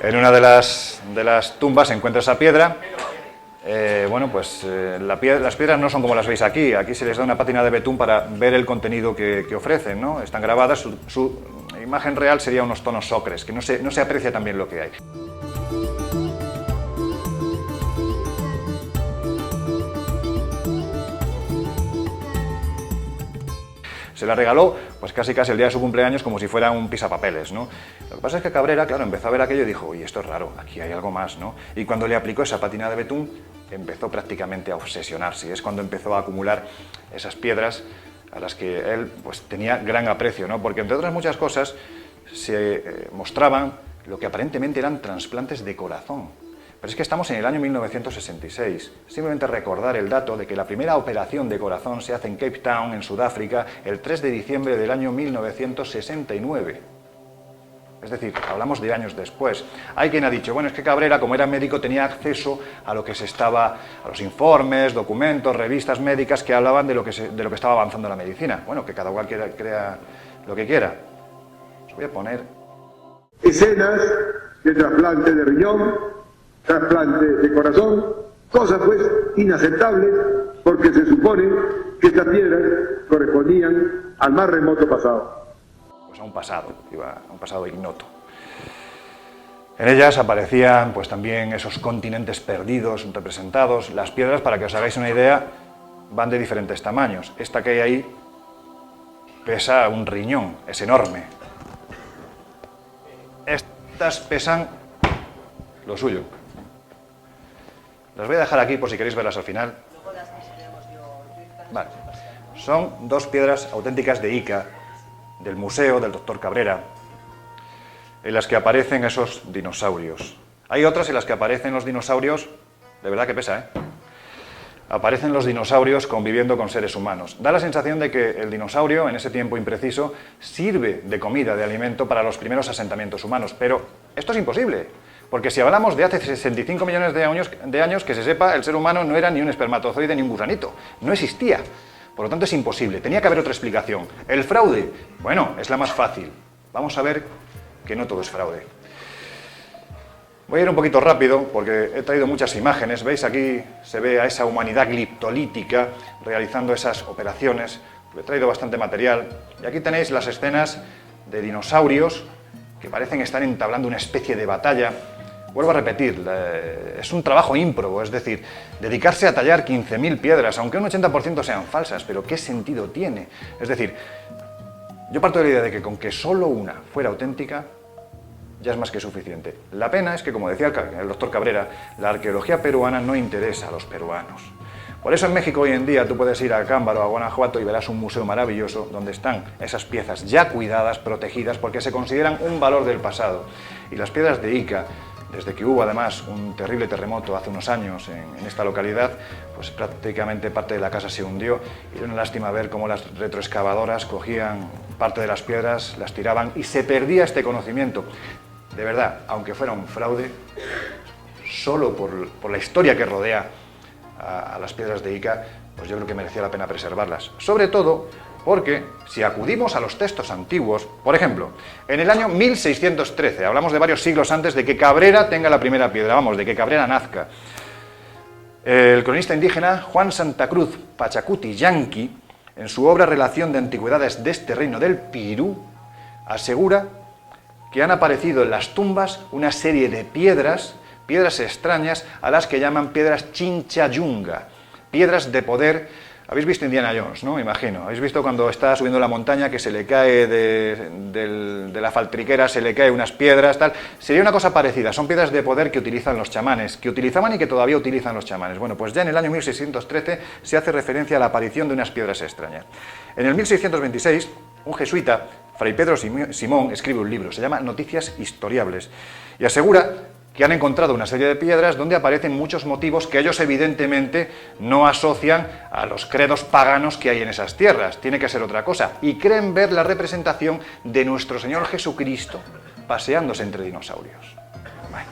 En una de las tumbas se encuentra esa piedra. Bueno, pues las piedras no son como las veis aquí. Aquí se les da una pátina de betún para ver el contenido que ofrecen, ¿no? Están grabadas, su imagen real sería unos tonos ocres, que no se aprecia tan bien lo que hay. Se la regaló pues casi el día de su cumpleaños como si fuera un pisapapeles, ¿no? Lo que pasa es que Cabrera, claro, empezó a ver aquello y dijo, oye, esto es raro, aquí hay algo más, ¿no? Y cuando le aplicó esa pátina de betún, empezó prácticamente a obsesionarse. Es cuando empezó a acumular esas piedras a las que él pues tenía gran aprecio, ¿no? Porque entre otras muchas cosas se mostraban lo que aparentemente eran trasplantes de corazón. Pero es que estamos en el año 1966. Simplemente recordar el dato de que la primera operación de corazón se hace en Cape Town, en Sudáfrica, el 3 de diciembre del año 1969. Es decir, hablamos de años después. Hay quien ha dicho, bueno, es que Cabrera, como era médico, tenía acceso a lo que a los informes, documentos, revistas médicas que hablaban de lo que estaba avanzando la medicina. Bueno, que cada cual crea lo que quiera. Os voy a poner escenas de trasplante de riñón, trasplante de corazón, cosas pues inaceptables porque se supone que estas piedras correspondían al más remoto pasado. Pues a un pasado ignoto. En ellas aparecían pues también esos continentes perdidos representados. Las piedras, para que os hagáis una idea, van de diferentes tamaños. Esta que hay ahí pesa un riñón, es enorme. Estas pesan lo suyo. Las voy a dejar aquí por si queréis verlas al final. Vale. Son dos piedras auténticas de Ica, del museo del doctor Cabrera, en las que aparecen esos dinosaurios. Hay otras en las que aparecen los dinosaurios, de verdad que pesa, ¿eh? Aparecen los dinosaurios conviviendo con seres humanos. Da la sensación de que el dinosaurio, en ese tiempo impreciso, sirve de comida, de alimento para los primeros asentamientos humanos. Pero esto es imposible. Porque si hablamos de hace 65 millones de años, que se sepa, el ser humano no era ni un espermatozoide ni un gusanito. No existía. Por lo tanto, es imposible. Tenía que haber otra explicación. ¿El fraude? Bueno, es la más fácil. Vamos a ver que no todo es fraude. Voy a ir un poquito rápido porque he traído muchas imágenes. ¿Veis? Aquí se ve a esa humanidad gliptolítica realizando esas operaciones. He traído bastante material. Y aquí tenéis las escenas de dinosaurios que parecen estar entablando una especie de batalla. Vuelvo a repetir, es un trabajo ímprobo, es decir, dedicarse a tallar 15.000 piedras, aunque un 80% sean falsas, pero ¿qué sentido tiene? Es decir, yo parto de la idea de que con que solo una fuera auténtica, ya es más que suficiente. La pena es que, como decía el doctor Cabrera, la arqueología peruana no interesa a los peruanos. Por eso en México hoy en día tú puedes ir a Cámbaro, a Guanajuato, y verás un museo maravilloso donde están esas piezas ya cuidadas, protegidas, porque se consideran un valor del pasado. Y las piedras de Ica, desde que hubo además un terrible terremoto hace unos años en esta localidad, pues prácticamente parte de la casa se hundió, y era una lástima ver cómo las retroexcavadoras cogían parte de las piedras, las tiraban y se perdía este conocimiento. De verdad, aunque fuera un fraude, solo por la historia que rodea a las piedras de Ica, pues yo creo que merecía la pena preservarlas. Sobre todo porque si acudimos a los textos antiguos, por ejemplo, en el año 1613, hablamos de varios siglos antes de que Cabrera tenga la primera piedra, vamos, de que Cabrera nazca, el cronista indígena Juan Santa Cruz Pachacuti Yanqui, en su obra Relación de Antigüedades de este Reino del Pirú, asegura que han aparecido en las tumbas una serie de piedras extrañas a las que llaman piedras Chinchayunga, piedras de poder. Habéis visto Indiana Jones, ¿no? Imagino. Habéis visto cuando está subiendo la montaña que se le cae de la faltriquera, se le cae unas piedras, tal. Sería una cosa parecida. Son piedras de poder que utilizan los chamanes, que utilizaban y que todavía utilizan los chamanes. Bueno, pues ya en el año 1613 se hace referencia a la aparición de unas piedras extrañas. En el 1626, un jesuita, Fray Pedro Simón, escribe un libro, se llama Noticias Historiables, y asegura que han encontrado una serie de piedras donde aparecen muchos motivos que ellos evidentemente no asocian a los credos paganos que hay en esas tierras. Tiene que ser otra cosa. Y creen ver la representación de nuestro Señor Jesucristo paseándose entre dinosaurios. Bueno.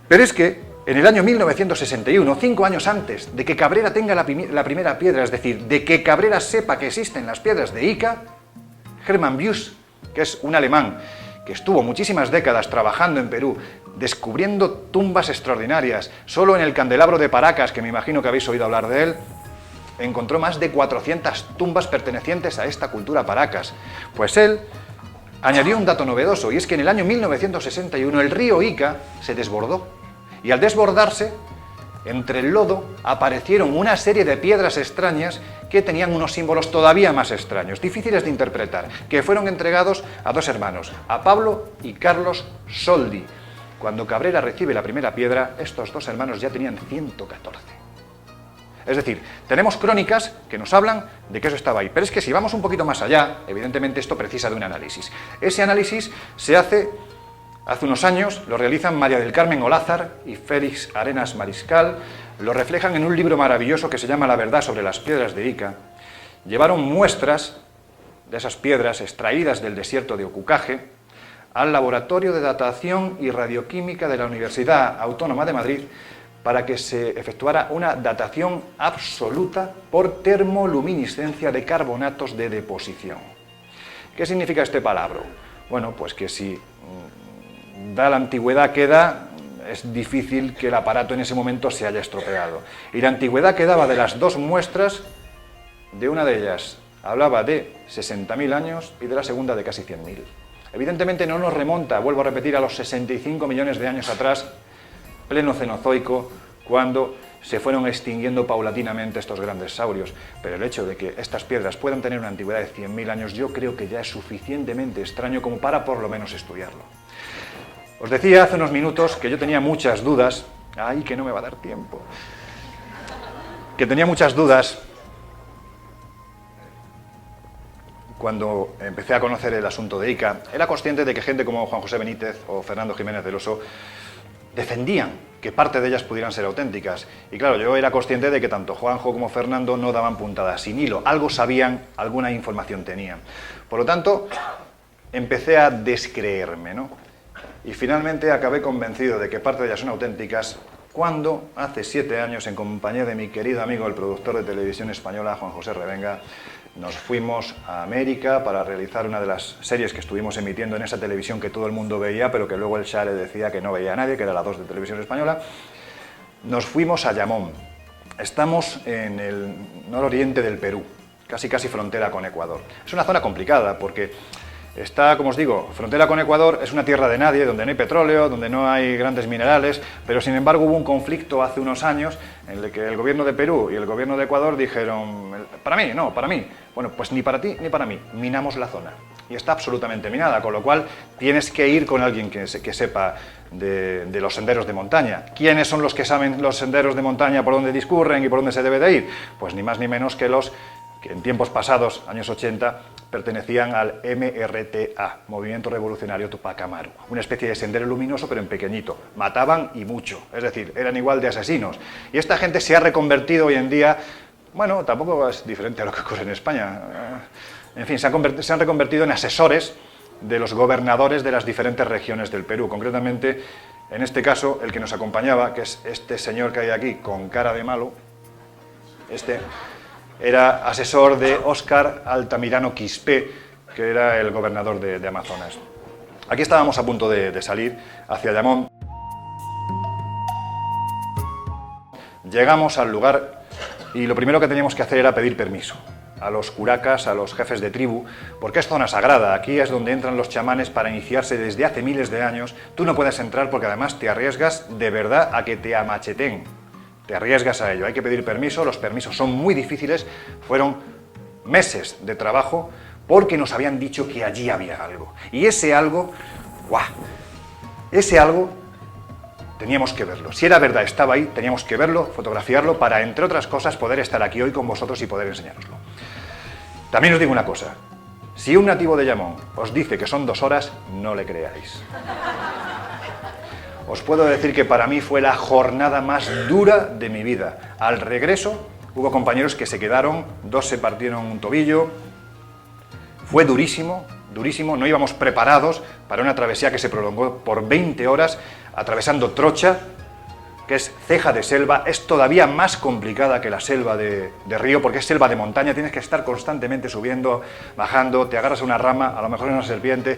Pero es que en el año 1961, 5 años antes de que Cabrera tenga la primera piedra, es decir, de que Cabrera sepa que existen las piedras de Ica, Hermann Bius, que es un alemán que estuvo muchísimas décadas trabajando en Perú, descubriendo tumbas extraordinarias. Solo en el Candelabro de Paracas, que me imagino que habéis oído hablar de él, encontró más de 400 tumbas pertenecientes a esta cultura Paracas. Pues él añadió un dato novedoso, y es que en el año 1961 el río Ica se desbordó, y al desbordarse, entre el lodo aparecieron una serie de piedras extrañas que tenían unos símbolos todavía más extraños, difíciles de interpretar, que fueron entregados a dos hermanos, a Pablo y Carlos Soldi. Cuando Cabrera recibe la primera piedra, estos dos hermanos ya tenían 114. Es decir, tenemos crónicas que nos hablan de que eso estaba ahí, pero es que si vamos un poquito más allá, evidentemente esto precisa de un análisis. Ese análisis se hace unos años, lo realizan María del Carmen Olázar y Félix Arenas Mariscal, lo reflejan en un libro maravilloso que se llama La verdad sobre las piedras de Ica. Llevaron muestras de esas piedras extraídas del desierto de Ocucaje al Laboratorio de Datación y Radioquímica de la Universidad Autónoma de Madrid para que se efectuara una datación absoluta por termoluminiscencia de carbonatos de deposición. ¿Qué significa este palabra? Bueno, pues que si da la antigüedad que da, es difícil que el aparato en ese momento se haya estropeado. Y la antigüedad que daba de las dos muestras, de una de ellas hablaba de 60.000 años y de la segunda de casi 100.000. Evidentemente no nos remonta, vuelvo a repetir, a los 65 millones de años atrás, pleno Cenozoico, cuando se fueron extinguiendo paulatinamente estos grandes saurios. Pero el hecho de que estas piedras puedan tener una antigüedad de 100.000 años, yo creo que ya es suficientemente extraño como para por lo menos estudiarlo. Os decía hace unos minutos que yo tenía muchas dudas. ¡Ay, que no me va a dar tiempo! Que tenía muchas dudas cuando empecé a conocer el asunto de Ica. Era consciente de que gente como Juan José Benítez o Fernando Jiménez del Oso defendían que parte de ellas pudieran ser auténticas. Y claro, yo era consciente de que tanto Juanjo como Fernando no daban puntadas sin hilo. Algo sabían, alguna información tenían. Por lo tanto, empecé a descreerme, ¿no? Y finalmente acabé convencido de que parte de ellas son auténticas cuando, hace 7 años, en compañía de mi querido amigo, el productor de televisión española, Juan José Revenga, nos fuimos a América para realizar una de las series que estuvimos emitiendo en esa televisión que todo el mundo veía, pero que luego el Share decía que no veía a nadie, que era la 2 de televisión española. Nos fuimos a Yamón. Estamos en el nororiente del Perú, casi frontera con Ecuador. Es una zona complicada porque Está, como os digo, frontera con Ecuador, es una tierra de nadie, donde no hay petróleo, donde no hay grandes minerales, pero sin embargo hubo un conflicto hace unos años en el que el gobierno de Perú y el gobierno de Ecuador dijeron, para mí, no, para mí. Bueno, pues ni para ti ni para mí, minamos la zona. Y está absolutamente minada, con lo cual tienes que ir con alguien que sepa de los senderos de montaña. ¿Quiénes son los que saben los senderos de montaña, por dónde discurren y por dónde se debe de ir? Pues ni más ni menos que los que en tiempos pasados, años 80, pertenecían al MRTA, Movimiento Revolucionario Tupac Amaru. Una especie de sendero luminoso, pero en pequeñito. Mataban y mucho, es decir, eran igual de asesinos. Y esta gente se ha reconvertido hoy en día, bueno, tampoco es diferente a lo que ocurre en España. En fin, se han reconvertido en asesores de los gobernadores de las diferentes regiones del Perú. Concretamente, en este caso, el que nos acompañaba, que es este señor que hay aquí, con cara de malo, era asesor de Óscar Altamirano Quispe, que era el gobernador de Amazonas. Aquí estábamos a punto de salir hacia Llamón. Llegamos al lugar y lo primero que teníamos que hacer era pedir permiso a los curacas, a los jefes de tribu, porque es zona sagrada. Aquí es donde entran los chamanes para iniciarse desde hace miles de años. Tú no puedes entrar porque además te arriesgas de verdad a que te amacheten. Te arriesgas a ello, hay que pedir permiso, los permisos son muy difíciles, fueron meses de trabajo porque nos habían dicho que allí había algo. Y ese algo, ¡guau! Ese algo teníamos que verlo. Si era verdad, estaba ahí, teníamos que verlo, fotografiarlo para, entre otras cosas, poder estar aquí hoy con vosotros y poder enseñároslo. También os digo una cosa, si un nativo de Llamón os dice que son 2 horas, no le creáis. Os puedo decir que para mí fue la jornada más dura de mi vida. Al regreso hubo compañeros que se quedaron, 2 se partieron un tobillo. Fue durísimo, durísimo. No íbamos preparados para una travesía que se prolongó por 20 horas, atravesando Trocha, que es ceja de selva. Es todavía más complicada que la selva de río, porque es selva de montaña. Tienes que estar constantemente subiendo, bajando, te agarras a una rama, a lo mejor es una serpiente.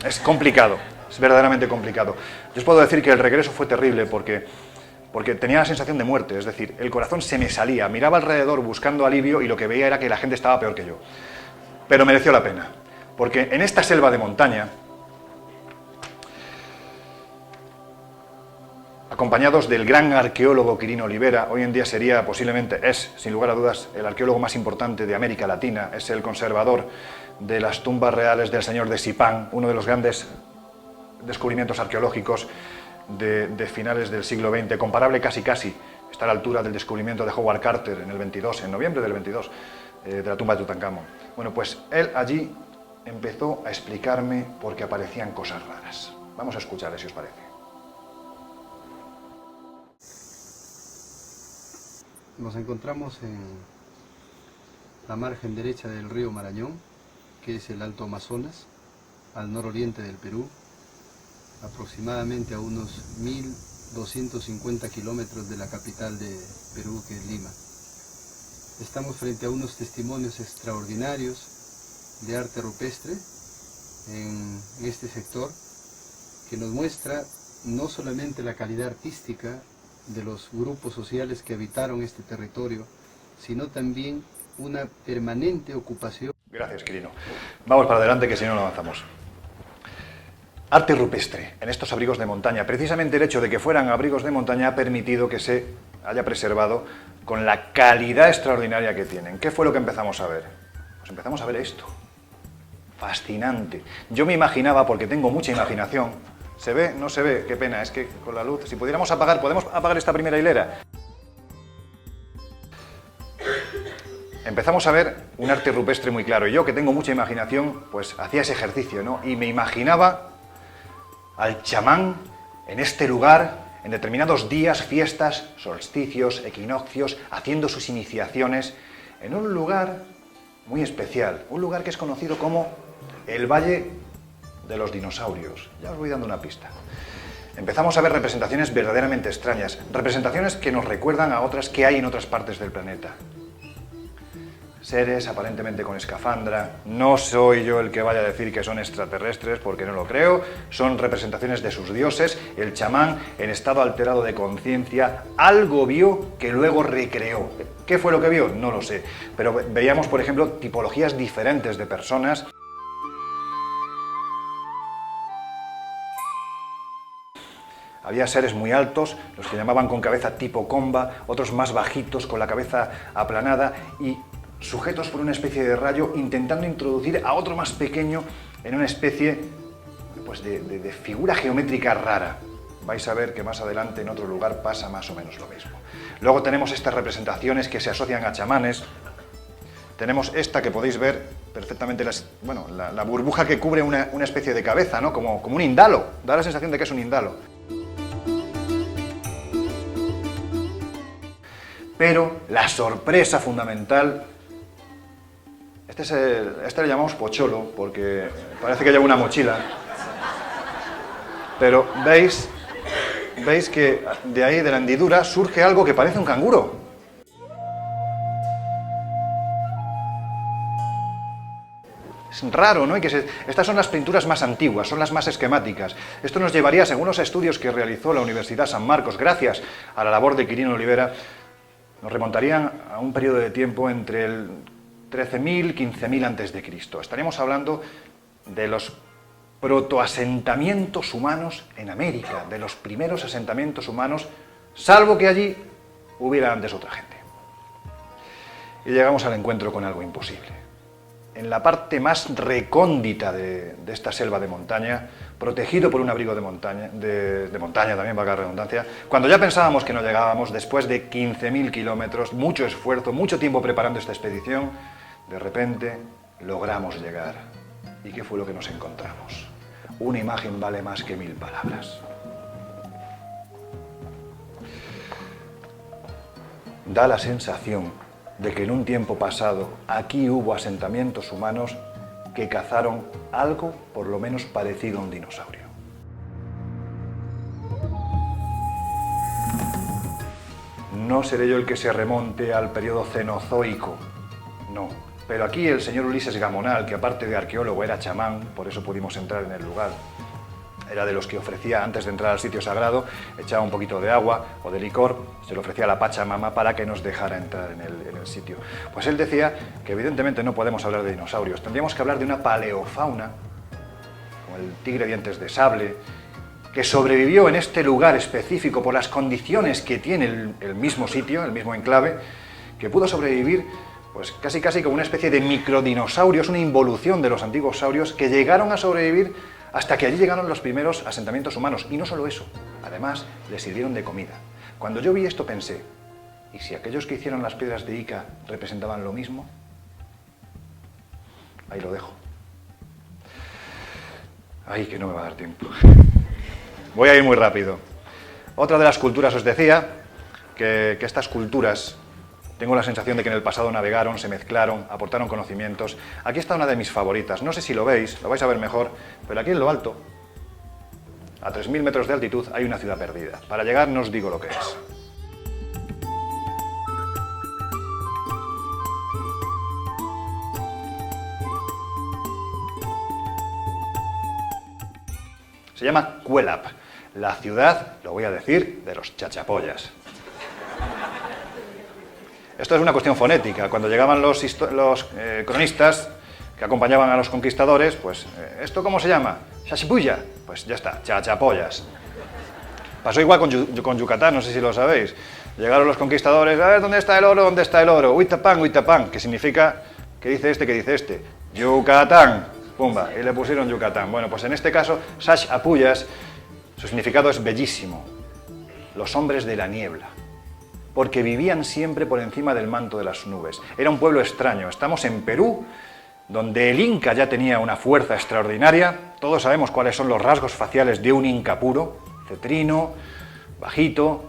Es complicado. Es verdaderamente complicado. Yo os puedo decir que el regreso fue terrible porque tenía la sensación de muerte, es decir, el corazón se me salía, miraba alrededor buscando alivio y lo que veía era que la gente estaba peor que yo. Pero mereció la pena, porque en esta selva de montaña, acompañados del gran arqueólogo Quirino Olivera, hoy en día sería posiblemente, sin lugar a dudas, el arqueólogo más importante de América Latina, es el conservador de las tumbas reales del señor de Sipán, uno de los grandes descubrimientos arqueológicos de finales del siglo XX, comparable casi, está a la altura del descubrimiento de Howard Carter en el 22, en noviembre del 22, de la tumba de Tutankamón. Bueno, pues él allí empezó a explicarme por qué aparecían cosas raras. Vamos a escucharle, si os parece. Nos encontramos en la margen derecha del río Marañón, que es el Alto Amazonas, al nororiente del Perú, aproximadamente a unos 1.250 kilómetros de la capital de Perú, que es Lima. Estamos frente a unos testimonios extraordinarios de arte rupestre en este sector, que nos muestra no solamente la calidad artística de los grupos sociales que habitaron este territorio, sino también una permanente ocupación. Gracias, Quirino. Vamos para adelante, que si no, no avanzamos. Arte rupestre en estos abrigos de montaña. Precisamente el hecho de que fueran abrigos de montaña ha permitido que se haya preservado con la calidad extraordinaria que tienen. ¿Qué fue lo que empezamos a ver? Pues empezamos a ver esto. Fascinante. Yo me imaginaba, porque tengo mucha imaginación, ¿se ve? No se ve, qué pena, es que con la luz, si pudiéramos apagar, ¿podemos apagar esta primera hilera? Empezamos a ver un arte rupestre muy claro, y yo, que tengo mucha imaginación, pues hacía ese ejercicio, ¿no? Y me imaginaba al chamán en este lugar, en determinados días, fiestas, solsticios, equinoccios, haciendo sus iniciaciones, en un lugar muy especial, un lugar que es conocido como el Valle de los Dinosaurios. Ya os voy dando una pista. Empezamos a ver representaciones verdaderamente extrañas, representaciones que nos recuerdan a otras que hay en otras partes del planeta. Seres aparentemente con escafandra. No soy yo el que vaya a decir que son extraterrestres, porque no lo creo. Son representaciones de sus dioses. El chamán, en estado alterado de conciencia, algo vio que luego recreó. ¿Qué fue lo que vio? No lo sé. Pero veíamos, por ejemplo, tipologías diferentes de personas. Había seres muy altos, los que llamaban con cabeza tipo comba, otros más bajitos, con la cabeza aplanada y sujetos por una especie de rayo, intentando introducir a otro más pequeño en una especie pues, de figura geométrica rara. Vais a ver que más adelante en otro lugar pasa más o menos lo mismo. Luego tenemos estas representaciones que se asocian a chamanes. Tenemos esta que podéis ver perfectamente, la burbuja que cubre una especie de cabeza, ¿no? Como un indalo. Da la sensación de que es un indalo. Pero la sorpresa fundamental, este le llamamos pocholo porque parece que lleva una mochila, pero veis que de ahí, de la hendidura, surge algo que parece un canguro. Es raro, ¿no? Estas son las pinturas más antiguas, son las más esquemáticas. Esto nos llevaría, según los estudios que realizó la Universidad San Marcos, gracias a la labor de Quirino Olivera, nos remontarían a un periodo de tiempo entre el 13.000 y 15.000 a.C. Estaríamos hablando de los protoasentamientos humanos en América, de los primeros asentamientos humanos, salvo que allí hubiera antes otra gente. Y llegamos al encuentro con algo imposible. En la parte más recóndita de esta selva de montaña, protegido por un abrigo de montaña también, valga la redundancia, cuando ya pensábamos que no llegábamos, después de 15.000 kilómetros, mucho esfuerzo, mucho tiempo preparando esta expedición, de repente logramos llegar. ¿Y qué fue lo que nos encontramos? Una imagen vale más que 1000 palabras. Da la sensación de que en un tiempo pasado aquí hubo asentamientos humanos que cazaron algo por lo menos parecido a un dinosaurio. No seré yo el que se remonte al periodo cenozoico, no. Pero aquí el señor Ulises Gamonal, que aparte de arqueólogo era chamán, por eso pudimos entrar en el lugar, era de los que ofrecía, antes de entrar al sitio sagrado, echaba un poquito de agua o de licor, se lo ofrecía a la Pachamama para que nos dejara entrar en el sitio. Pues él decía que evidentemente no podemos hablar de dinosaurios, tendríamos que hablar de una paleofauna, como el tigre dientes de sable, que sobrevivió en este lugar específico por las condiciones que tiene el mismo sitio, el mismo enclave, que pudo sobrevivir pues casi como una especie de microdinosaurios, una involución de los antiguos saurios que llegaron a sobrevivir hasta que allí llegaron los primeros asentamientos humanos. Y no solo eso, además les sirvieron de comida. Cuando yo vi esto pensé, ¿y si aquellos que hicieron las piedras de Ica representaban lo mismo? Ahí lo dejo. Ay, que no me va a dar tiempo. Voy a ir muy rápido. Otra de las culturas, os decía, que estas culturas, tengo la sensación de que en el pasado navegaron, se mezclaron, aportaron conocimientos. Aquí está una de mis favoritas, no sé si lo veis, lo vais a ver mejor, pero aquí en lo alto, a 3.000 metros de altitud, hay una ciudad perdida. Para llegar no os digo lo que es. Se llama Cuelap, la ciudad, lo voy a decir, de los chachapollas. Esto es una cuestión fonética. Cuando llegaban los cronistas que acompañaban a los conquistadores, pues, ¿esto cómo se llama? Chachipuya. Pues ya está, chachapollas. Pasó igual con Yucatán, no sé si lo sabéis. Llegaron los conquistadores, a ver, ¿dónde está el oro? ¿Dónde está el oro? Huitapán, que significa, ¿qué dice este? Yucatán. Pumba, y le pusieron Yucatán. Bueno, pues en este caso, Chachapuyas, su significado es bellísimo. Los hombres de la niebla. Porque vivían siempre por encima del manto de las nubes. Era un pueblo extraño. Estamos en Perú, donde el Inca ya tenía una fuerza extraordinaria. Todos sabemos cuáles son los rasgos faciales de un Inca puro. Cetrino, bajito,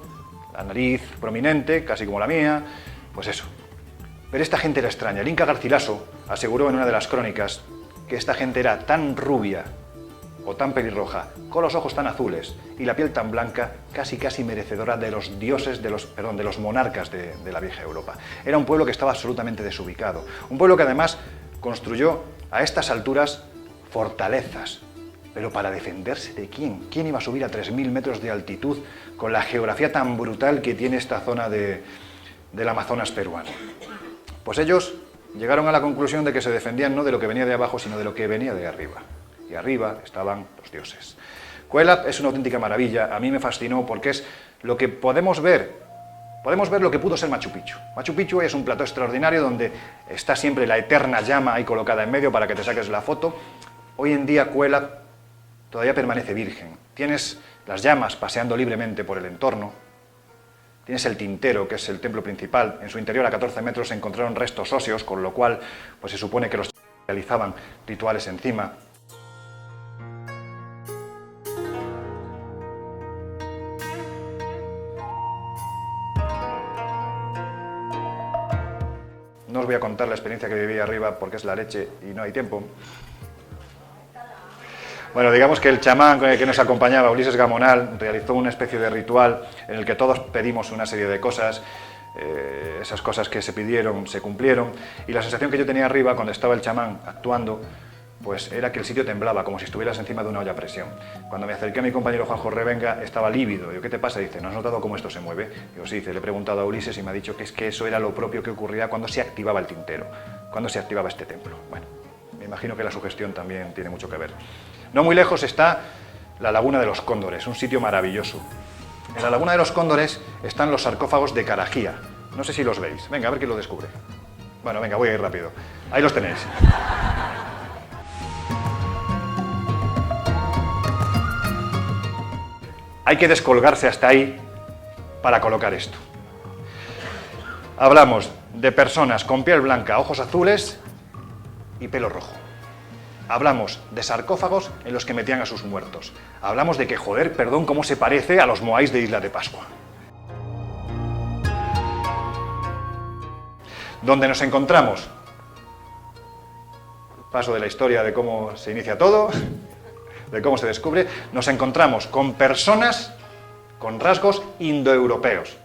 la nariz prominente, casi como la mía. Pues eso. Pero esta gente era extraña. El Inca Garcilaso aseguró en una de las crónicas que esta gente era tan rubia o tan pelirroja, con los ojos tan azules y la piel tan blanca, casi merecedora de los dioses, de los monarcas de la vieja Europa. Era un pueblo que estaba absolutamente desubicado. Un pueblo que además construyó a estas alturas fortalezas. Pero para defenderse ¿de quién? ¿Quién iba a subir a 3.000 metros de altitud con la geografía tan brutal que tiene esta zona del Amazonas peruano? Pues ellos llegaron a la conclusión de que se defendían no de lo que venía de abajo, sino de lo que venía de arriba. Y arriba estaban los dioses. Cuelap es una auténtica maravilla, a mí me fascinó porque es lo que podemos ver lo que pudo ser Machu Picchu. Machu Picchu es un plató extraordinario donde está siempre la eterna llama ahí colocada en medio para que te saques la foto. Hoy en día Cuelap todavía permanece virgen. Tienes las llamas paseando libremente por el entorno. Tienes el tintero, que es el templo principal. En su interior, a 14 metros, se encontraron restos óseos, con lo cual pues, se supone que los realizaban rituales encima. No os voy a contar la experiencia que viví arriba porque es la leche y no hay tiempo. Bueno, digamos que el chamán que nos acompañaba, Ulises Gamonal, realizó una especie de ritual en el que todos pedimos una serie de cosas. Esas cosas que se pidieron se cumplieron y la sensación que yo tenía arriba cuando estaba el chamán actuando pues era que el sitio temblaba, como si estuvieras encima de una olla a presión. Cuando me acerqué a mi compañero Juanjo Revenga, estaba lívido. Digo, ¿qué te pasa? Dice, ¿no has notado cómo esto se mueve? Digo, sí, le he preguntado a Ulises y me ha dicho que es que eso era lo propio que ocurría cuando se activaba el tintero, cuando se activaba este templo. Bueno, me imagino que la sugestión también tiene mucho que ver. No muy lejos está la Laguna de los Cóndores, un sitio maravilloso. En la Laguna de los Cóndores están los sarcófagos de Carajía. No sé si los veis. Venga, a ver quién lo descubre. Bueno, venga, voy a ir rápido. Ahí los tenéis. Hay que descolgarse hasta ahí para colocar esto. Hablamos de personas con piel blanca, ojos azules y pelo rojo. Hablamos de sarcófagos en los que metían a sus muertos. Hablamos de que, joder, perdón, cómo se parece a los moáis de Isla de Pascua. Donde nos encontramos, paso de la historia de cómo se inicia todo, de cómo se descubre, nos encontramos con personas con rasgos indoeuropeos.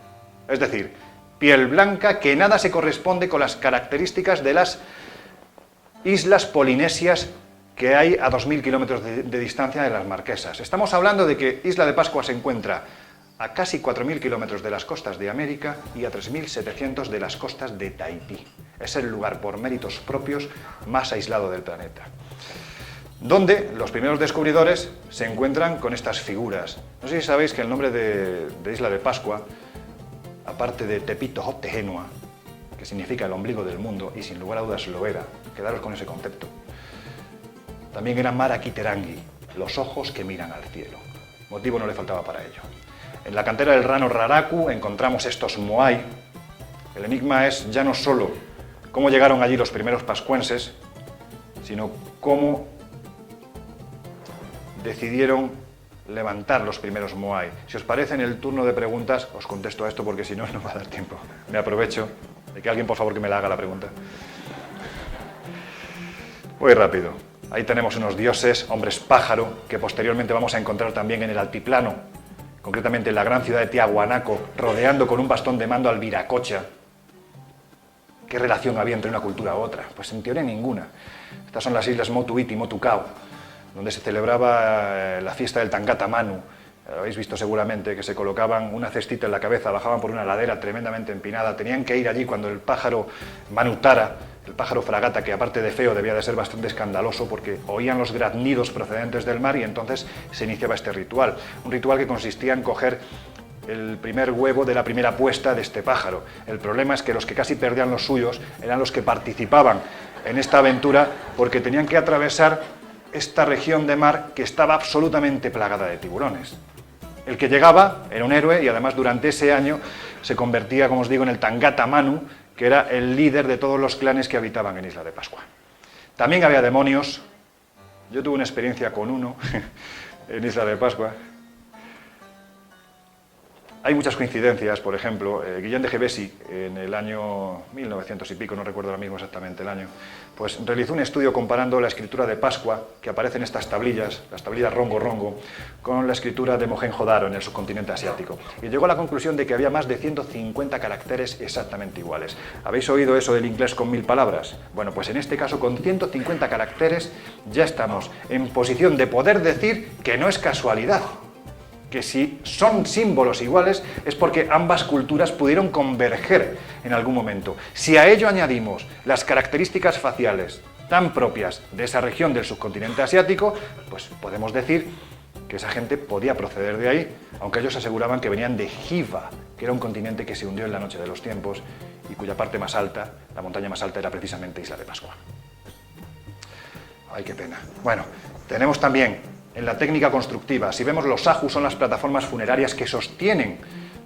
Es decir, piel blanca que nada se corresponde con las características de las islas polinesias que hay a 2.000 kilómetros de distancia de las Marquesas. Estamos hablando de que Isla de Pascua se encuentra a casi 4.000 kilómetros de las costas de América y a 3.700 de las costas de Tahití. Es el lugar por méritos propios más aislado del planeta, donde los primeros descubridores se encuentran con estas figuras. No sé si sabéis que el nombre de Isla de Pascua, aparte de Tepito Hop Tehenua, que significa el ombligo del mundo, y sin lugar a dudas lo era, quedaros con ese concepto, también era Maraquiterangi, los ojos que miran al cielo. Motivo no le faltaba para ello. En la cantera del Rano Raraku encontramos estos moai. El enigma es ya no solo cómo llegaron allí los primeros pascuenses, sino cómo decidieron levantar los primeros moai. Si os parece, en el turno de preguntas os contesto a esto porque si no, no va a dar tiempo. Me aprovecho de que alguien, por favor, que me la haga la pregunta. Voy rápido. Ahí tenemos unos dioses, hombres pájaro, que posteriormente vamos a encontrar también en el altiplano, concretamente en la gran ciudad de Tiahuanaco, rodeando con un bastón de mando al Viracocha. ¿Qué relación había entre una cultura u otra? Pues en teoría ninguna. Estas son las islas Motuit y Motucao, donde se celebraba la fiesta del Tangata Manu. Lo habéis visto seguramente, que se colocaban una cestita en la cabeza, bajaban por una ladera tremendamente empinada, tenían que ir allí cuando el pájaro manutara, el pájaro fragata, que aparte de feo debía de ser bastante escandaloso porque oían los graznidos procedentes del mar y entonces se iniciaba este ritual. Un ritual que consistía en coger el primer huevo de la primera puesta de este pájaro. El problema es que los que casi perdían los suyos eran los que participaban en esta aventura porque tenían que atravesar esta región de mar que estaba absolutamente plagada de tiburones. El que llegaba era un héroe y además durante ese año se convertía, como os digo, en el Tangata Manu, que era el líder de todos los clanes que habitaban en Isla de Pascua. También había demonios. Yo tuve una experiencia con uno en Isla de Pascua. Hay muchas coincidencias, por ejemplo, Guillén de Gevesi, en el año 1900 y pico, no recuerdo ahora mismo exactamente el año, pues realizó un estudio comparando la escritura de Pascua, que aparece en estas tablillas, las tablillas Rongo Rongo, con la escritura de Mohenjo-Daro en el subcontinente asiático. Y llegó a la conclusión de que había más de 150 caracteres exactamente iguales. ¿Habéis oído eso del inglés con 1000 palabras? Bueno, pues en este caso, con 150 caracteres, ya estamos en posición de poder decir que no es casualidad, que si son símbolos iguales es porque ambas culturas pudieron converger en algún momento. Si a ello añadimos las características faciales tan propias de esa región del subcontinente asiático, pues podemos decir que esa gente podía proceder de ahí, aunque ellos aseguraban que venían de Jiva, que era un continente que se hundió en la noche de los tiempos y cuya parte más alta, la montaña más alta, era precisamente Isla de Pascua. Ay, qué pena. Bueno, tenemos también en la técnica constructiva, si vemos los ajus son las plataformas funerarias que sostienen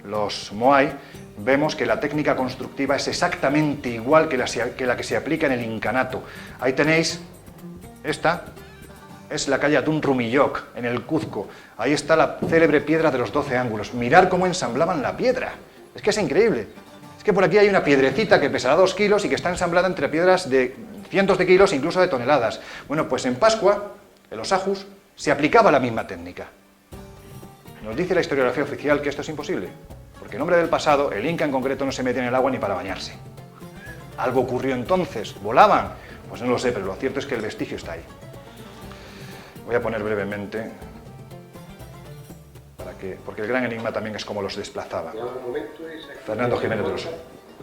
los moai, vemos que la técnica constructiva es exactamente igual que la que se aplica en el incanato. Ahí tenéis, esta es la calle Atún Rumilloc, en el Cuzco. Ahí está la célebre piedra de los 12 ángulos. Mirad cómo ensamblaban la piedra. Es que es increíble. Es que por aquí hay una piedrecita que pesará 2 kilos y que está ensamblada entre piedras de cientos de kilos, incluso de toneladas. Bueno, pues en Pascua, en los ajus, se aplicaba la misma técnica. Nos dice la historiografía oficial que esto es imposible, porque en nombre del pasado, el Inca en concreto no se metía en el agua ni para bañarse. ¿Algo ocurrió entonces? ¿Volaban? Pues no lo sé, pero lo cierto es que el vestigio está ahí. Voy a poner brevemente, porque el gran enigma también es cómo los desplazaba. Fernando Jiménez de los...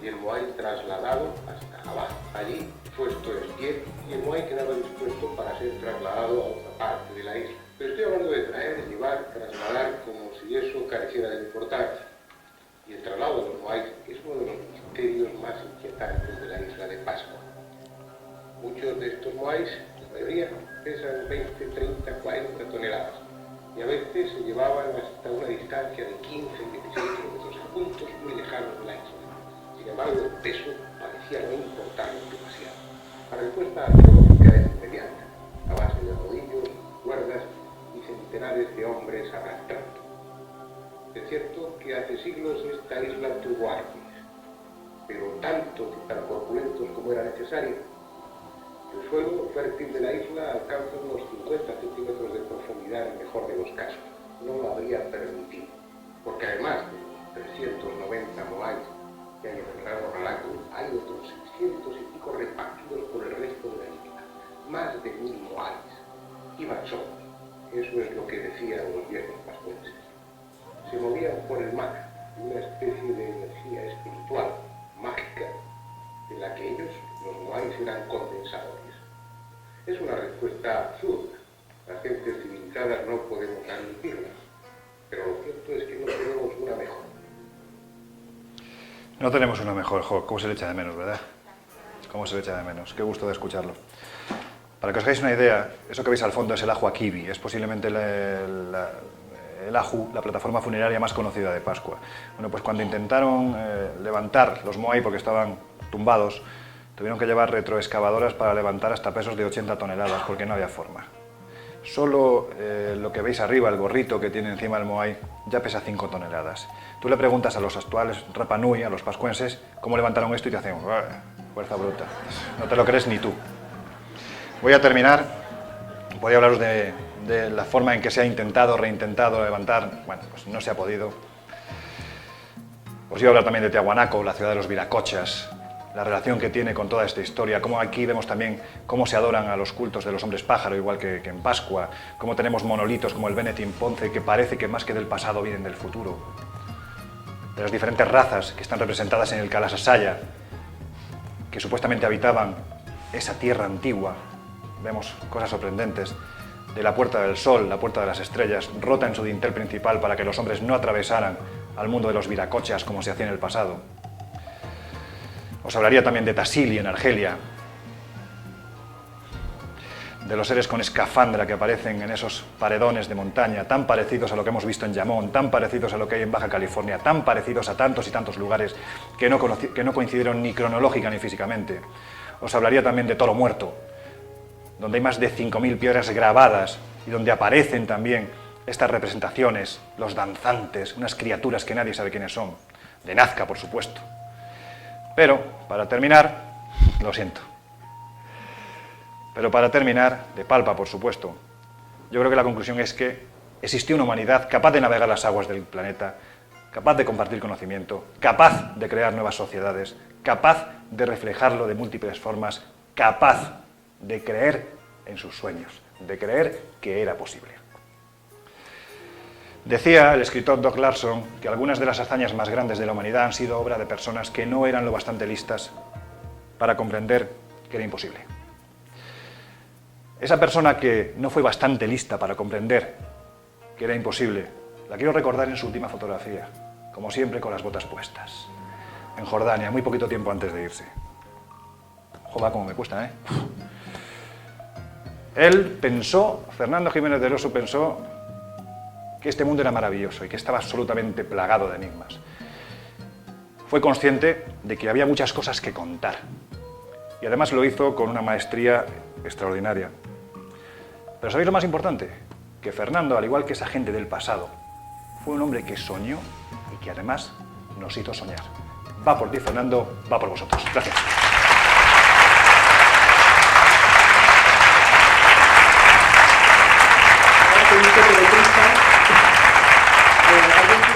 Y el moai trasladado hasta abajo. Allí puesto el pie y el moai quedaba dispuesto para ser trasladado a otra parte de la isla. Pero estoy hablando de traer, llevar, trasladar, como si eso careciera de importancia. Y el traslado de los moais es uno de los misterios más inquietantes de la isla de Pascua. Muchos de estos moais, la mayoría, pesan 20, 30, 40 toneladas. Y a veces se llevaban hasta una distancia de 15, 16 kilómetros a puntos muy lejanos de la isla. Sin embargo, el peso parecía no importarles demasiado. La respuesta arqueológica es inmediata, a base de rodillos, cuerdas y centenares de hombres arrastrando. Es cierto que hace siglos esta isla tuvo árboles, pero tantos y tan corpulentos como era necesario. El suelo fértil de la isla alcanza unos 50 centímetros de profundidad en el mejor de los casos. No lo habría permitido, porque además de los 390 moais que hay en el raro relato, hay otros 600 y pico repartidos por el resto de la isla, más de 1000 moais. Iban solos, eso es lo que decían los viejos pascuenses. Se movían por el mar, una especie de energía espiritual, mágica, en la que ellos, los moais, eran condensadores. Es una respuesta absurda. Las gentes civilizadas no podemos admitirla, pero lo cierto es que no tenemos una mejor. No tenemos una mejor, jo, cómo se le echa de menos, ¿verdad? Cómo se le echa de menos, qué gusto de escucharlo. Para que os hagáis una idea, eso que veis al fondo es el Aju Akibi, es posiblemente el Aju, la plataforma funeraria más conocida de Pascua. Bueno, pues cuando intentaron levantar los moai porque estaban tumbados, tuvieron que llevar retroexcavadoras para levantar hasta pesos de 80 toneladas, porque no había forma. Solo lo que veis arriba, el gorrito que tiene encima el moai, ya pesa 5 toneladas. Tú le preguntas a los actuales Rapa Nui, a los pascuenses, cómo levantaron esto y te hacen fuerza bruta. No te lo crees ni tú. Voy a terminar. Voy a hablaros de la forma en que se ha intentado, reintentado levantar. Bueno, pues no se ha podido. Os iba a hablar también de Tiahuanaco, la ciudad de los viracochas, la relación que tiene con toda esta historia, cómo aquí vemos también cómo se adoran a los cultos de los hombres pájaro, igual que en Pascua, cómo tenemos monolitos como el Benetín Ponce, que parece que más que del pasado vienen del futuro, de las diferentes razas que están representadas en el Kalasasaya, que supuestamente habitaban esa tierra antigua. Vemos cosas sorprendentes, de la Puerta del Sol, la Puerta de las Estrellas, rota en su dintel principal para que los hombres no atravesaran al mundo de los viracochas como se hacía en el pasado. Os hablaría también de Tassili en Argelia, de los seres con escafandra que aparecen en esos paredones de montaña, tan parecidos a lo que hemos visto en Yamón, tan parecidos a lo que hay en Baja California, tan parecidos a tantos y tantos lugares que no coincidieron ni cronológica ni físicamente. Os hablaría también de Toro Muerto, donde hay más de 5.000 piedras grabadas y donde aparecen también estas representaciones, los danzantes, unas criaturas que nadie sabe quiénes son, de Nazca, por supuesto. Pero, para terminar, lo siento, pero para terminar, de Palpa, por supuesto, yo creo que la conclusión es que existió una humanidad capaz de navegar las aguas del planeta, capaz de compartir conocimiento, capaz de crear nuevas sociedades, capaz de reflejarlo de múltiples formas, capaz de creer en sus sueños, de creer que era posible. Decía el escritor Doug Larson que algunas de las hazañas más grandes de la humanidad han sido obra de personas que no eran lo bastante listas para comprender que era imposible. Esa persona que no fue bastante lista para comprender que era imposible. La quiero recordar en su última fotografía, como siempre con las botas puestas, en Jordania, muy poquito tiempo antes de irse. Joder, cómo me cuesta, ¿eh? Él pensó, Fernando Jiménez del Oso pensó que este mundo era maravilloso y que estaba absolutamente plagado de enigmas. Fue consciente de que había muchas cosas que contar y además lo hizo con una maestría extraordinaria. Pero ¿sabéis lo más importante? Que Fernando, al igual que esa gente del pasado, fue un hombre que soñó y que además nos hizo soñar. Va por ti, Fernando, va por vosotros. Gracias. Un poco de prisa.